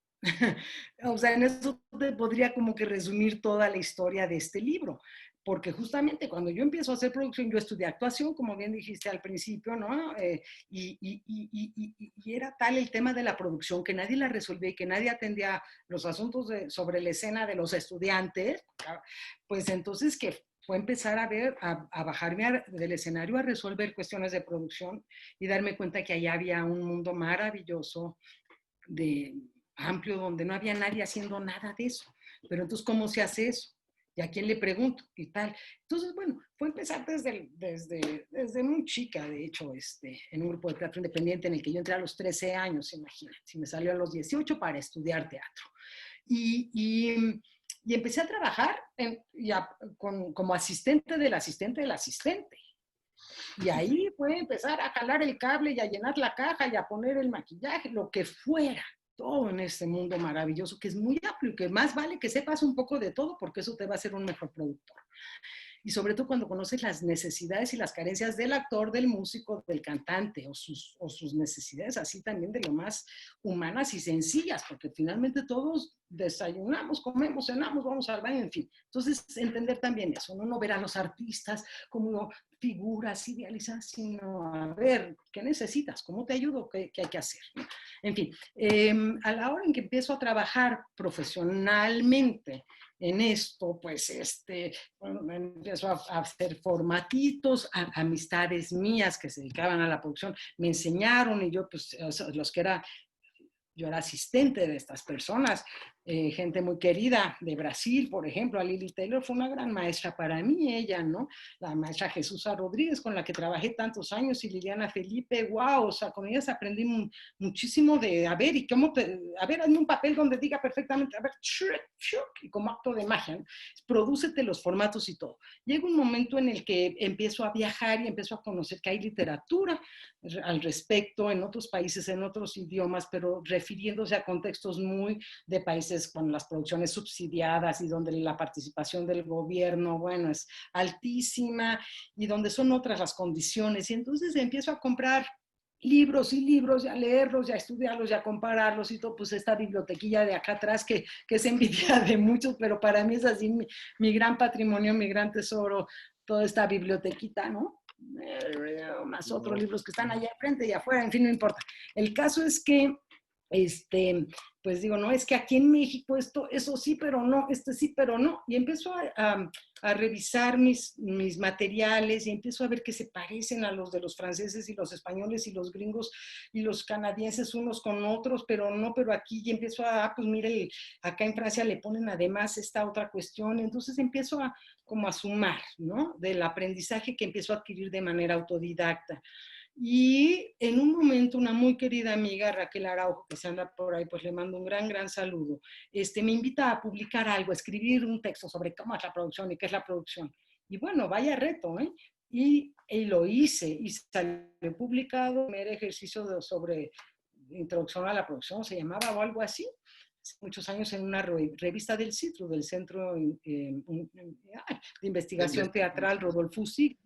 Speaker 2: O sea, en eso te podría como que resumir toda la historia de este libro, porque justamente cuando yo empiezo a hacer producción, yo estudié actuación, como bien dijiste al principio, ¿no? Y era tal el tema de la producción que nadie la resolvía y que nadie atendía los asuntos sobre la escena de los estudiantes, pues entonces que fue empezar a ver, a bajarme del escenario a resolver cuestiones de producción y darme cuenta que allá había un mundo maravilloso de amplio donde no había nadie haciendo nada de eso. Pero entonces, ¿cómo se hace eso? ¿Y a quién le pregunto? Y tal. Entonces, bueno, fue empezar desde muy chica, de hecho, en un grupo de teatro independiente en el que yo entré a los 13 años, imagínate, si me salió a los 18 para estudiar teatro. Y empecé a trabajar como asistente del asistente del asistente. Y ahí fue empezar a jalar el cable y a llenar la caja y a poner el maquillaje, lo que fuera, todo en este mundo maravilloso que es muy amplio y que más vale que sepas un poco de todo porque eso te va a hacer un mejor productor. y sobre todo cuando conoces las necesidades y las carencias del actor, del músico, del cantante, o sus necesidades así también de lo más humanas y sencillas, porque finalmente todos desayunamos, comemos, cenamos, vamos al baño, en fin. Entonces, entender también eso, no ver a los artistas como figuras idealizadas, sino a ver, ¿qué necesitas? ¿Cómo te ayudo? ¿Qué hay que hacer? En fin, a la hora en que empiezo a trabajar profesionalmente en esto, pues bueno, empiezo a hacer formatitos, amistades mías que se dedicaban a la producción, me enseñaron, y yo, pues, yo era asistente de estas personas, gente muy querida de Brasil, por ejemplo, a Lili Taylor fue una gran maestra para mí, ella, ¿no? La maestra Jesús Rodríguez, con la que trabajé tantos años, y Liliana Felipe, wow, o sea, con ellas aprendí muchísimo de, a ver, a ver, hazme un papel donde diga perfectamente, a ver, y como acto de magia, ¿no? Prodúcete los formatos y todo. Llega un momento en el que empiezo a viajar y empiezo a conocer que hay literatura al respecto en otros países, en otros idiomas, pero refiriéndose a contextos muy de países con las producciones subsidiadas y donde la participación del gobierno, bueno, es altísima y donde son otras las condiciones. Y entonces empiezo a comprar libros y libros, y a leerlos, y a estudiarlos, y a compararlos y todo, pues esta bibliotequilla de acá atrás que es envidia de muchos, pero para mí es así mi gran patrimonio, mi gran tesoro, toda esta bibliotequita, ¿no? Más otros libros que están allá enfrente y afuera, en fin, no importa. El caso es que pues digo, no, es que aquí en México eso sí, pero no, sí, pero no. Y empiezo a revisar mis materiales y empiezo a ver que se parecen a los de los franceses y los españoles y los gringos y los canadienses unos con otros, pero no, pero aquí, y empiezo pues mire, acá en Francia le ponen además esta otra cuestión. Entonces empiezo como a sumar, ¿no? Del aprendizaje que empiezo a adquirir de manera autodidacta. Y en un momento una muy querida amiga, Raquel Araujo, que se anda por ahí, pues le mando un gran saludo, me invita a publicar algo, a escribir un texto sobre cómo es la producción y qué es la producción. Y bueno, vaya reto, ¿eh? Y lo hice y salió publicado, el primer ejercicio sobre introducción a la producción, se llamaba o algo así, hace muchos años, en una revista del CITRU, del Centro de Investigación Teatral Rodolfo Usig.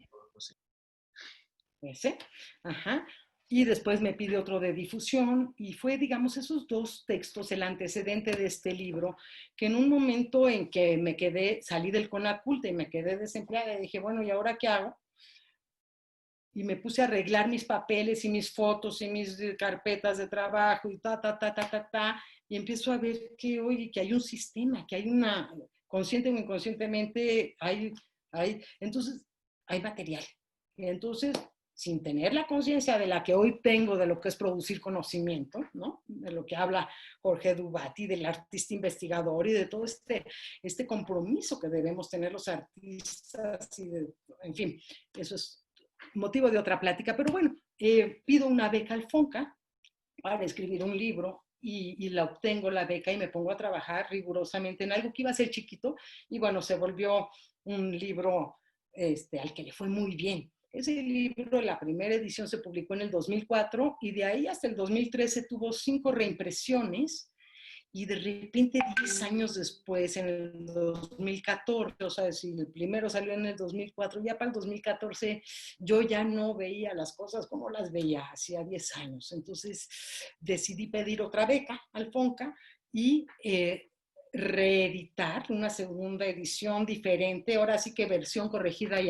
Speaker 2: Ese, ajá. Y después me pide otro de difusión, y fue, digamos, esos dos textos, el antecedente de este libro, que en un momento en que salí del CONACULTA y me quedé desempleada, y dije, bueno, ¿y ahora qué hago? Y me puse a arreglar mis papeles y mis fotos y mis carpetas de trabajo y y empiezo a ver que, oye, que hay un sistema, que hay una, consciente o inconscientemente, entonces, hay material. Y entonces, sin tener la conciencia de la que hoy tengo de lo que es producir conocimiento, ¿no? De lo que habla Jorge Dubati, del artista investigador y de todo este compromiso que debemos tener los artistas, en fin, eso es motivo de otra plática. Pero bueno, pido una beca al FONCA para escribir un libro, y la obtengo la beca y me pongo a trabajar rigurosamente en algo que iba a ser chiquito, y bueno, se volvió un libro al que le fue muy bien. Ese libro, la primera edición se publicó en el 2004 y de ahí hasta el 2013 tuvo 5 reimpresiones, y de repente 10 años después, en el 2014, o sea, si el primero salió en el 2004, ya para el 2014 yo ya no veía las cosas como las veía hacía 10 años. Entonces decidí pedir otra beca al FONCA y reeditar una segunda edición diferente, ahora sí que versión corregida y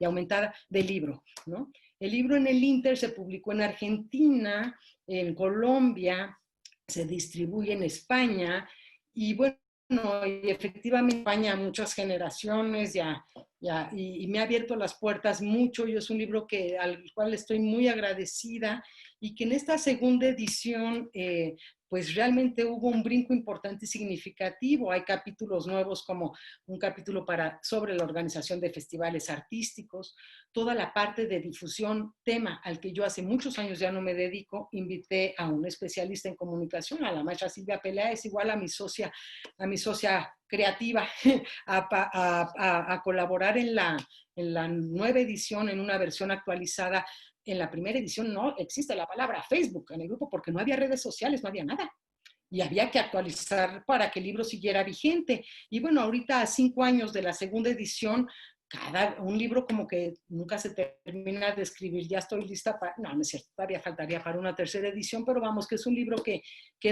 Speaker 2: aumentada del libro, ¿no? El libro en el Inter se publicó en Argentina, en Colombia, se distribuye en España, y bueno, y efectivamente en España muchas generaciones y me ha abierto las puertas mucho. Yo es un libro al cual estoy muy agradecida, y que en esta segunda edición pues realmente hubo un brinco importante y significativo. Hay capítulos nuevos, como un capítulo sobre la organización de festivales artísticos, toda la parte de difusión, tema al que yo hace muchos años ya no me dedico. Invité a un especialista en comunicación, a la maestra Silvia Peláez, igual a mi socia creativa, a colaborar en la nueva edición, en una versión actualizada. En la primera edición no existe la palabra Facebook en el grupo, porque no había redes sociales, no había nada. Y había que actualizar para que el libro siguiera vigente. Y bueno, ahorita a 5 años de la segunda edición, un libro como que nunca se termina de escribir, ya estoy lista para, no, no es cierto, todavía faltaría para una tercera edición, pero vamos, que es un libro que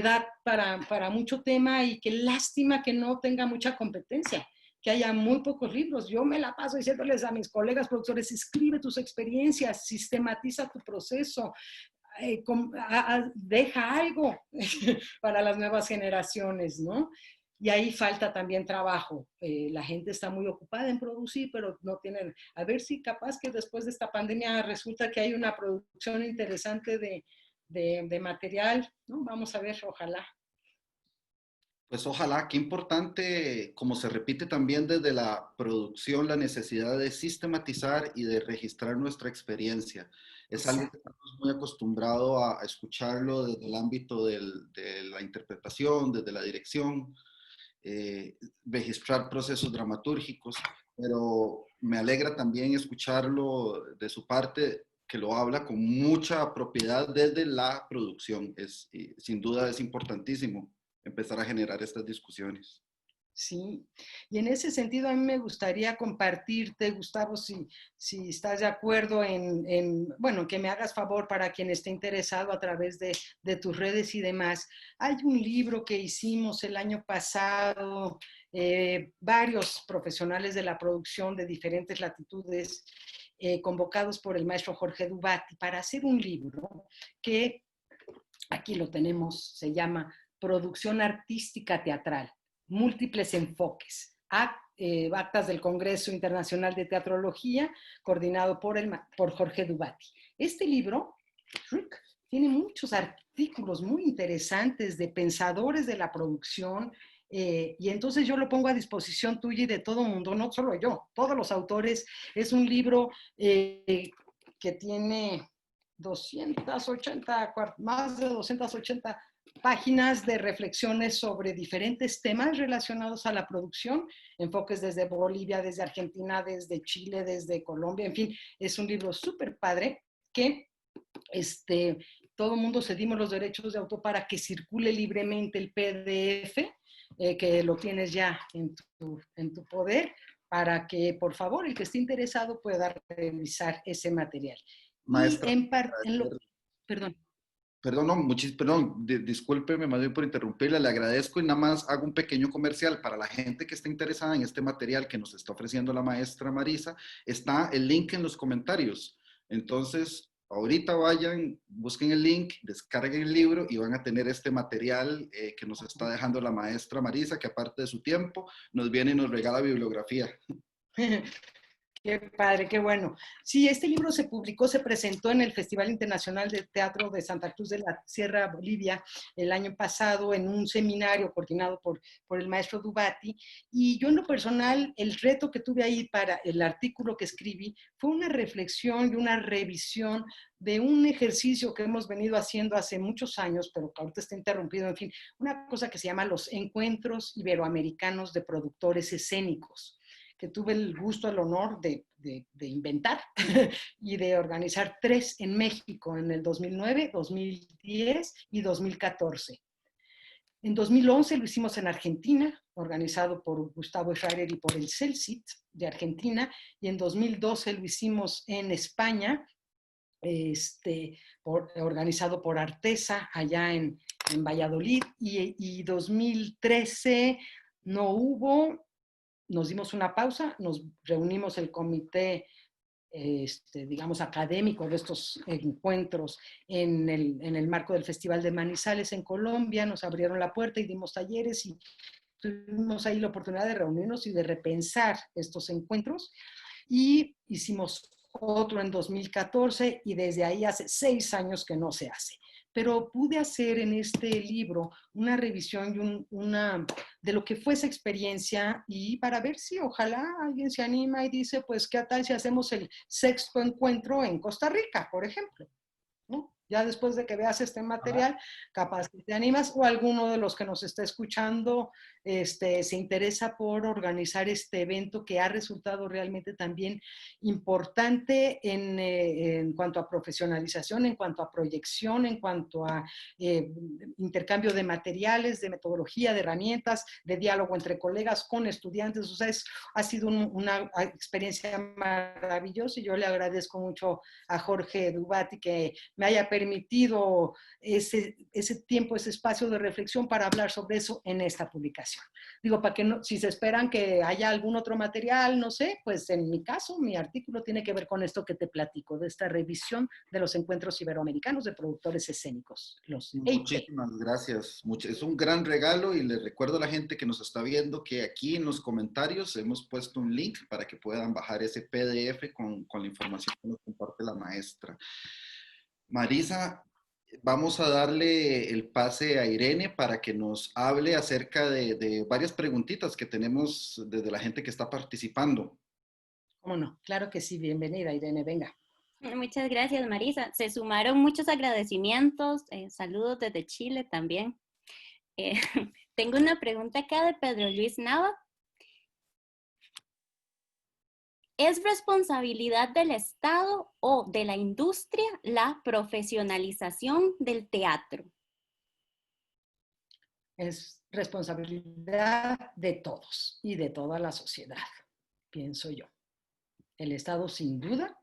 Speaker 2: da para mucho tema y qué lástima que no tenga mucha competencia, que haya muy pocos libros. Yo me la paso diciéndoles a mis colegas productores, escribe tus experiencias, sistematiza tu proceso, deja algo para las nuevas generaciones, ¿no? Y ahí falta también trabajo. La gente está muy ocupada en producir, pero no tienen, a ver si capaz que después de esta pandemia resulta que hay una producción interesante de material, ¿no? Vamos a ver, ojalá.
Speaker 1: Pues ojalá, qué importante, como se repite también desde la producción, la necesidad de sistematizar y de registrar nuestra experiencia. Es algo que
Speaker 2: Exacto.
Speaker 1: estamos muy acostumbrados a escucharlo desde el ámbito de la interpretación, desde la dirección, registrar procesos dramatúrgicos, pero me alegra también escucharlo de su parte, que lo habla con mucha propiedad desde la producción. Sin duda es importantísimo empezar a generar estas discusiones.
Speaker 2: Sí, y en ese sentido a mí me gustaría compartirte, Gustavo, si estás de acuerdo bueno, que me hagas favor para quien esté interesado a través de tus redes y demás. Hay un libro que hicimos el año pasado, varios profesionales de la producción de diferentes latitudes, convocados por el maestro Jorge Dubati para hacer un libro que aquí lo tenemos, se llama Producción Artística Teatral, múltiples enfoques, actas del Congreso Internacional de Teatrología, coordinado por Jorge Dubati. Este libro tiene muchos artículos muy interesantes de pensadores de la producción, y entonces yo lo pongo a disposición tuya y de todo el mundo, no solo yo, todos los autores. Es un libro que tiene 280, más de 280 páginas de reflexiones sobre diferentes temas relacionados a la producción, enfoques desde Bolivia, desde Argentina, desde Chile, desde Colombia, en fin, es un libro súper padre que todo el mundo cedimos los derechos de autor para que circule libremente el PDF, que lo tienes ya en tu poder, para que por favor el que esté interesado pueda revisar ese material. Y
Speaker 1: Maestra,
Speaker 2: perdón.
Speaker 1: perdón, no, perdón, discúlpeme más bien por interrumpirla, le agradezco y nada más hago un pequeño comercial para la gente que esté interesada en este material que nos está ofreciendo la maestra Marisa. Está el link en los comentarios. Entonces, ahorita vayan, busquen el link, descarguen el libro y van a tener este material que nos está dejando la maestra Marisa, que aparte de su tiempo, nos viene y nos regala bibliografía.
Speaker 2: Qué padre, qué bueno. Sí, este libro se publicó, se presentó en el Festival Internacional de Teatro de Santa Cruz de la Sierra, Bolivia, el año pasado, en un seminario coordinado por el maestro Dubati. Y yo en lo personal, el reto que tuve ahí para el artículo que escribí fue una reflexión y una revisión de un ejercicio que hemos venido haciendo hace muchos años, pero que ahorita está interrumpido, en fin, una cosa que se llama los Encuentros Iberoamericanos de Productores Escénicos, que tuve el gusto, el honor de inventar y de organizar 3 en México en el 2009, 2010 y 2014. En 2011 lo hicimos en Argentina, organizado por Gustavo Schreier y por el CELCIT de Argentina, y en 2012 lo hicimos en España, organizado por Artesa allá en Valladolid, y 2013 no hubo. Nos dimos una pausa, nos reunimos el comité, digamos, académico de estos encuentros en el marco del Festival de Manizales en Colombia. Nos abrieron la puerta y dimos talleres y tuvimos ahí la oportunidad de reunirnos y de repensar estos encuentros. Y hicimos otro en 2014 y desde ahí hace 6 años que no se hace. Pero pude hacer en este libro una revisión y de lo que fue esa experiencia, y para ver si ojalá alguien se anima y dice, pues, ¿qué tal si hacemos el 6º encuentro en Costa Rica, por ejemplo? ¿No? Ya después de que veas este material, capaz que te animas o alguno de los que nos está escuchando se interesa por organizar este evento que ha resultado realmente también importante en cuanto a profesionalización, en cuanto a proyección, en cuanto a intercambio de materiales, de metodología, de herramientas, de diálogo entre colegas con estudiantes. O sea, ha sido una experiencia maravillosa y yo le agradezco mucho a Jorge Dubati que me haya permitido ese tiempo, ese espacio de reflexión para hablar sobre eso en esta publicación. Digo, para que no, si se esperan que haya algún otro material, no sé, pues en mi caso, mi artículo tiene que ver con esto que te platico, de esta revisión de los encuentros iberoamericanos de productores escénicos, los EIP.
Speaker 1: Muchísimas gracias. Es un gran regalo y les recuerdo a la gente que nos está viendo que aquí en los comentarios hemos puesto un link para que puedan bajar ese PDF con la información que nos comparte la maestra. Marisa, vamos a darle el pase a Irene para que nos hable acerca de varias preguntitas que tenemos desde la gente que está participando.
Speaker 2: ¿Cómo no? Claro que sí. Bienvenida, Irene. Venga.
Speaker 3: Muchas gracias, Marisa. Se sumaron muchos agradecimientos. Saludos desde Chile también. Tengo una pregunta acá de Pedro Luis Nava. ¿Es responsabilidad del Estado o de la industria la profesionalización del teatro?
Speaker 2: Es responsabilidad de todos y de toda la sociedad, pienso yo. El Estado sin duda,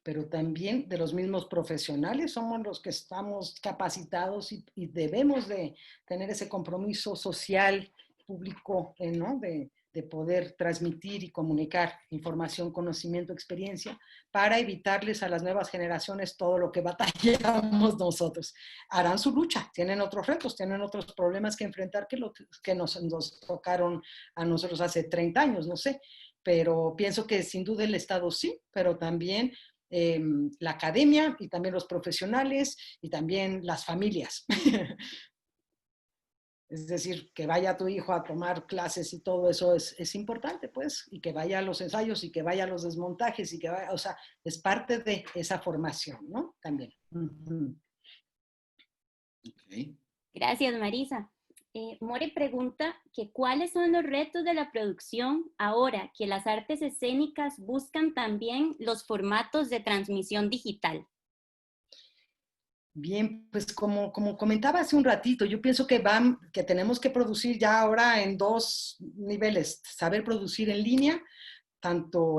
Speaker 2: pero también de los mismos profesionales, somos los que estamos capacitados y debemos de tener ese compromiso social, público, ¿no? de poder transmitir y comunicar información, conocimiento, experiencia, para evitarles a las nuevas generaciones todo lo que batallamos nosotros. Harán su lucha, tienen otros retos, tienen otros problemas que enfrentar que nos tocaron a nosotros hace 30 años, no sé, pero pienso que sin duda el Estado sí, pero también la academia y también los profesionales y también las familias. Es decir, que vaya tu hijo a tomar clases y todo eso es importante, pues, y que vaya a los ensayos y que vaya a los desmontajes y que vaya, o sea, es parte de esa formación, ¿no? También.
Speaker 1: Okay.
Speaker 3: Gracias, Marisa. More pregunta que cuáles son los retos de la producción ahora que las artes escénicas buscan también los formatos de transmisión digital.
Speaker 2: Bien, pues como comentaba hace un ratito, yo pienso que tenemos que producir ya ahora en dos niveles, saber producir en línea, tanto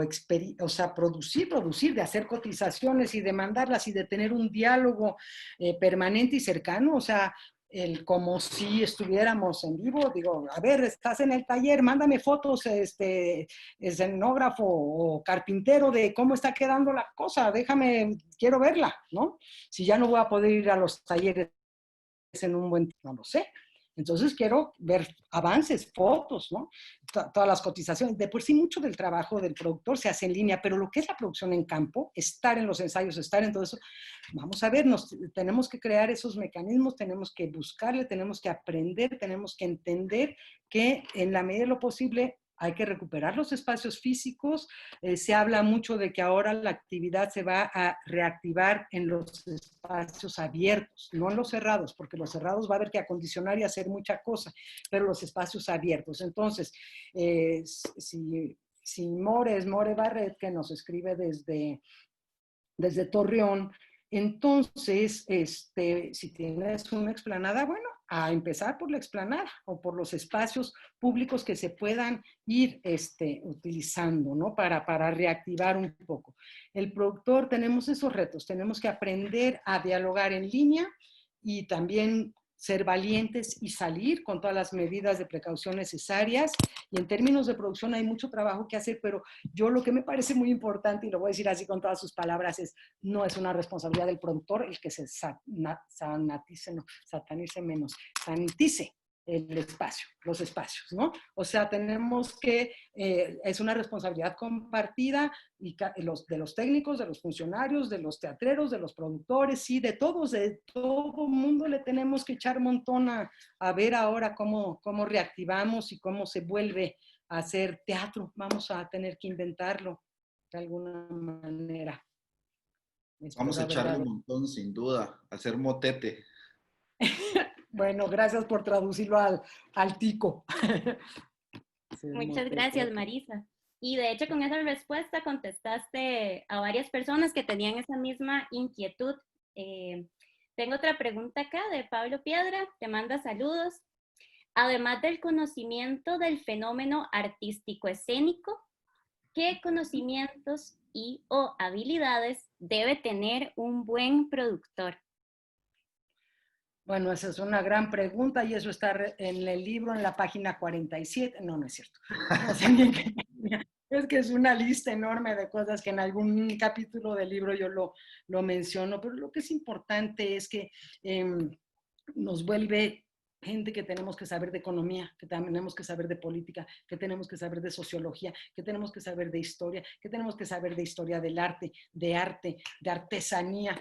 Speaker 2: producir, de hacer cotizaciones y de mandarlas y de tener un diálogo permanente y cercano, o sea, como si estuviéramos en vivo, digo, a ver, estás en el taller, mándame fotos, escenógrafo o carpintero de cómo está quedando la cosa, quiero verla, ¿no? Si ya no voy a poder ir a los talleres en un buen tiempo, no lo sé. Entonces quiero ver avances, fotos, ¿no? Todas las cotizaciones. De por sí mucho del trabajo del productor se hace en línea, pero lo que es la producción en campo, estar en los ensayos, estar en todo eso, vamos a ver, tenemos que crear esos mecanismos, tenemos que buscarle, tenemos que aprender, tenemos que entender que en la medida de lo posible hay que recuperar los espacios físicos. Se habla mucho de que ahora la actividad se va a reactivar en los espacios abiertos, no en los cerrados, porque los cerrados va a haber que acondicionar y hacer mucha cosa, pero los espacios abiertos. Entonces, si More Barret, que nos escribe desde Torreón, entonces, si tienes una explanada, bueno, a empezar por la explanada o por los espacios públicos que se puedan ir utilizando, ¿no? Para reactivar un poco. El productor, tenemos esos retos, tenemos que aprender a dialogar en línea y también ser valientes y salir con todas las medidas de precaución necesarias. Y en términos de producción hay mucho trabajo que hacer, pero yo lo que me parece muy importante, y lo voy a decir así con todas sus palabras, no es una responsabilidad del productor el que se sanitice el espacio, los espacios, ¿no? O sea, tenemos que, es una responsabilidad compartida y de los técnicos, de los funcionarios, de los teatreros, de los productores, sí, de todo mundo le tenemos que echar montón a ver ahora cómo reactivamos y cómo se vuelve a hacer teatro. Vamos a tener que inventarlo de alguna manera.
Speaker 1: Vamos
Speaker 2: Espero
Speaker 1: a
Speaker 2: haber
Speaker 1: echarle un
Speaker 2: dado.
Speaker 1: montón, sin duda, a hacer motete.
Speaker 2: Bueno, gracias por traducirlo al tico. Ser
Speaker 3: Muchas
Speaker 2: motete,
Speaker 3: gracias,
Speaker 2: ok.
Speaker 3: Marisa. Y de hecho, con esa respuesta contestaste a varias personas que tenían esa misma inquietud. Eh, Tengo otra pregunta acá de Pablo Piedra, te manda saludos. Además del conocimiento del fenómeno artístico escénico, ¿qué conocimientos y o habilidades debe tener un buen productor?
Speaker 2: Bueno, esa es una gran pregunta y eso está en el libro en la página 47. No, no es cierto. No sé ni en qué página. Es que es una lista enorme de cosas que en algún capítulo del libro yo lo menciono, pero lo que es importante es que nos vuelve gente que tenemos que saber de economía, que tenemos que saber de política, que tenemos que saber de sociología, que tenemos que saber de historia, que tenemos que saber de historia del arte, de artesanía,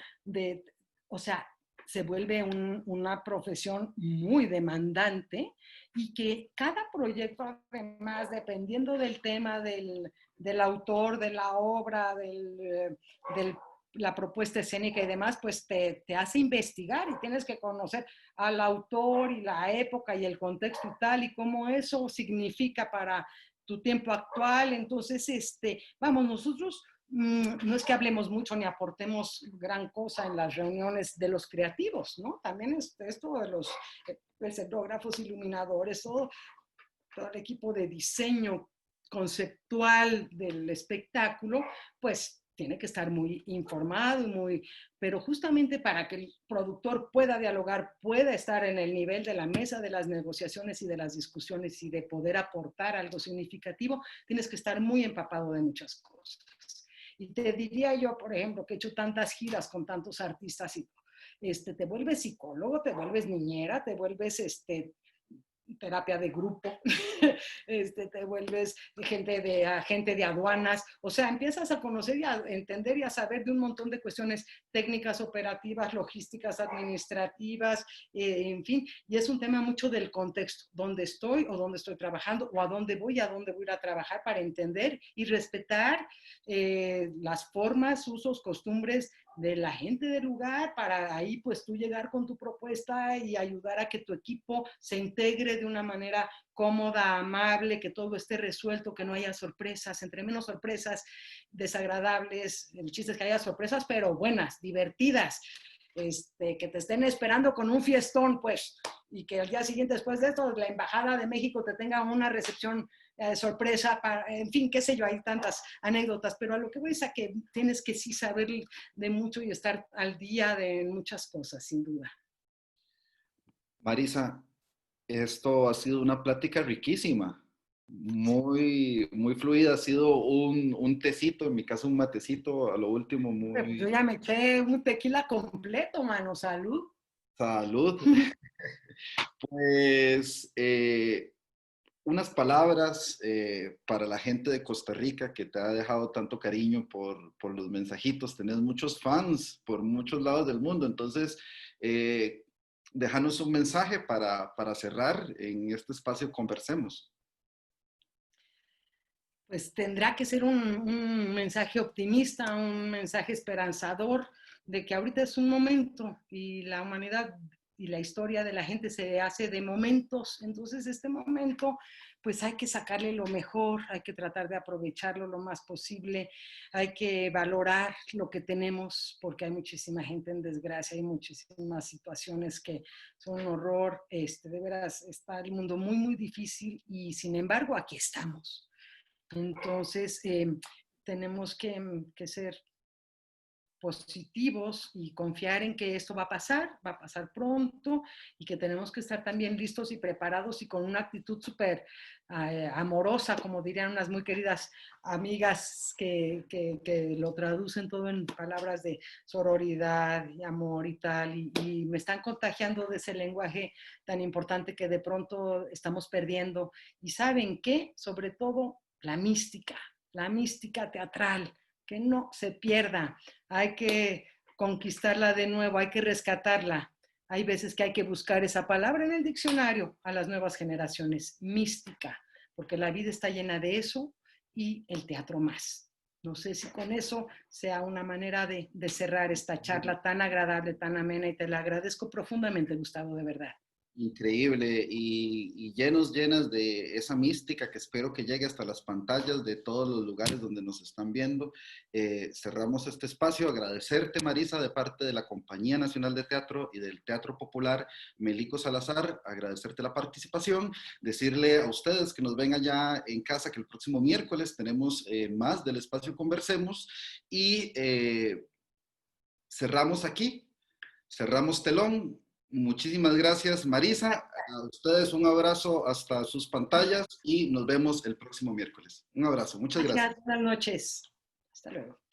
Speaker 2: o sea, se vuelve una profesión muy demandante y que cada proyecto, además, dependiendo del tema, del autor, de la obra, del la propuesta escénica y demás, pues te hace investigar y tienes que conocer al autor y la época y el contexto y tal, y cómo eso significa para tu tiempo actual. Entonces, vamos, nosotros no es que hablemos mucho ni aportemos gran cosa en las reuniones de los creativos, ¿no? También esto de los escenógrafos, iluminadores, todo el equipo de diseño conceptual del espectáculo, pues tiene que estar muy informado, pero justamente para que el productor pueda dialogar, pueda estar en el nivel de la mesa de las negociaciones y de las discusiones y de poder aportar algo significativo, tienes que estar muy empapado de muchas cosas. Y te diría yo, por ejemplo, que he hecho tantas giras con tantos artistas y te vuelves psicólogo, te vuelves niñera, te vuelves terapia de grupo, te vuelves agente de aduanas, o sea, empiezas a conocer y a entender y a saber de un montón de cuestiones técnicas, operativas, logísticas, administrativas, en fin, y es un tema mucho del contexto, dónde estoy o dónde estoy trabajando o a dónde voy a ir a trabajar para entender y respetar las formas, usos, costumbres de la gente del lugar para ahí pues tú llegar con tu propuesta y ayudar a que tu equipo se integre de una manera cómoda, amable, que todo esté resuelto, que no haya sorpresas, entre menos sorpresas desagradables, el chiste es que haya sorpresas, pero buenas, divertidas, que te estén esperando con un fiestón, pues, y que el día siguiente después de esto la Embajada de México te tenga una recepción sorpresa, en fin, qué sé yo, hay tantas anécdotas, pero a lo que voy es a que tienes que sí saber de mucho y estar al día de muchas cosas, sin duda.
Speaker 1: Marisa, esto ha sido una plática riquísima, muy, muy fluida. Ha sido un tecito, en mi caso un matecito, a lo último,
Speaker 2: Pues yo
Speaker 1: muy
Speaker 2: ya me eché un tequila completo, mano, salud.
Speaker 1: salud. Pues unas palabras para la gente de Costa Rica que te ha dejado tanto cariño por los mensajitos. Tenés muchos fans por muchos lados del mundo, entonces déjanos un mensaje para cerrar en este espacio. Conversemos.
Speaker 2: Pues tendrá que ser un mensaje optimista, un mensaje esperanzador de que ahorita es un momento y la humanidad y la historia de la gente se hace de momentos. Entonces, este momento, pues hay que sacarle lo mejor, hay que tratar de aprovecharlo lo más posible, hay que valorar lo que tenemos, porque hay muchísima gente en desgracia, hay muchísimas situaciones que son un horror. De veras, está el mundo muy, muy difícil y sin embargo, aquí estamos. Entonces, tenemos que ser positivos y confiar en que esto va a pasar pronto y que tenemos que estar también listos y preparados y con una actitud súper amorosa, como dirían unas muy queridas amigas que lo traducen todo en palabras de sororidad y amor y tal, y me están contagiando de ese lenguaje tan importante que de pronto estamos perdiendo. Y ¿saben qué? Sobre todo la mística teatral, que no se pierda, hay que conquistarla de nuevo, hay que rescatarla. Hay veces que hay que buscar esa palabra en el diccionario a las nuevas generaciones, mística, porque la vida está llena de eso y el teatro más. No sé si con eso sea una manera de cerrar esta charla tan agradable, tan amena, y te la agradezco profundamente, Gustavo, de verdad.
Speaker 1: Increíble y llenas de esa mística que espero que llegue hasta las pantallas de todos los lugares donde nos están viendo. Cerramos este espacio. Agradecerte, Marisa, de parte de la Compañía Nacional de Teatro y del Teatro Popular Melico Salazar, agradecerte la participación, decirle a ustedes que nos ven allá en casa que el próximo miércoles tenemos más del espacio Conversemos y cerramos aquí, cerramos telón. Muchísimas gracias, Marisa. A ustedes un abrazo hasta sus pantallas y nos vemos el próximo miércoles. Un abrazo. Muchas gracias.
Speaker 2: Buenas noches. Hasta luego.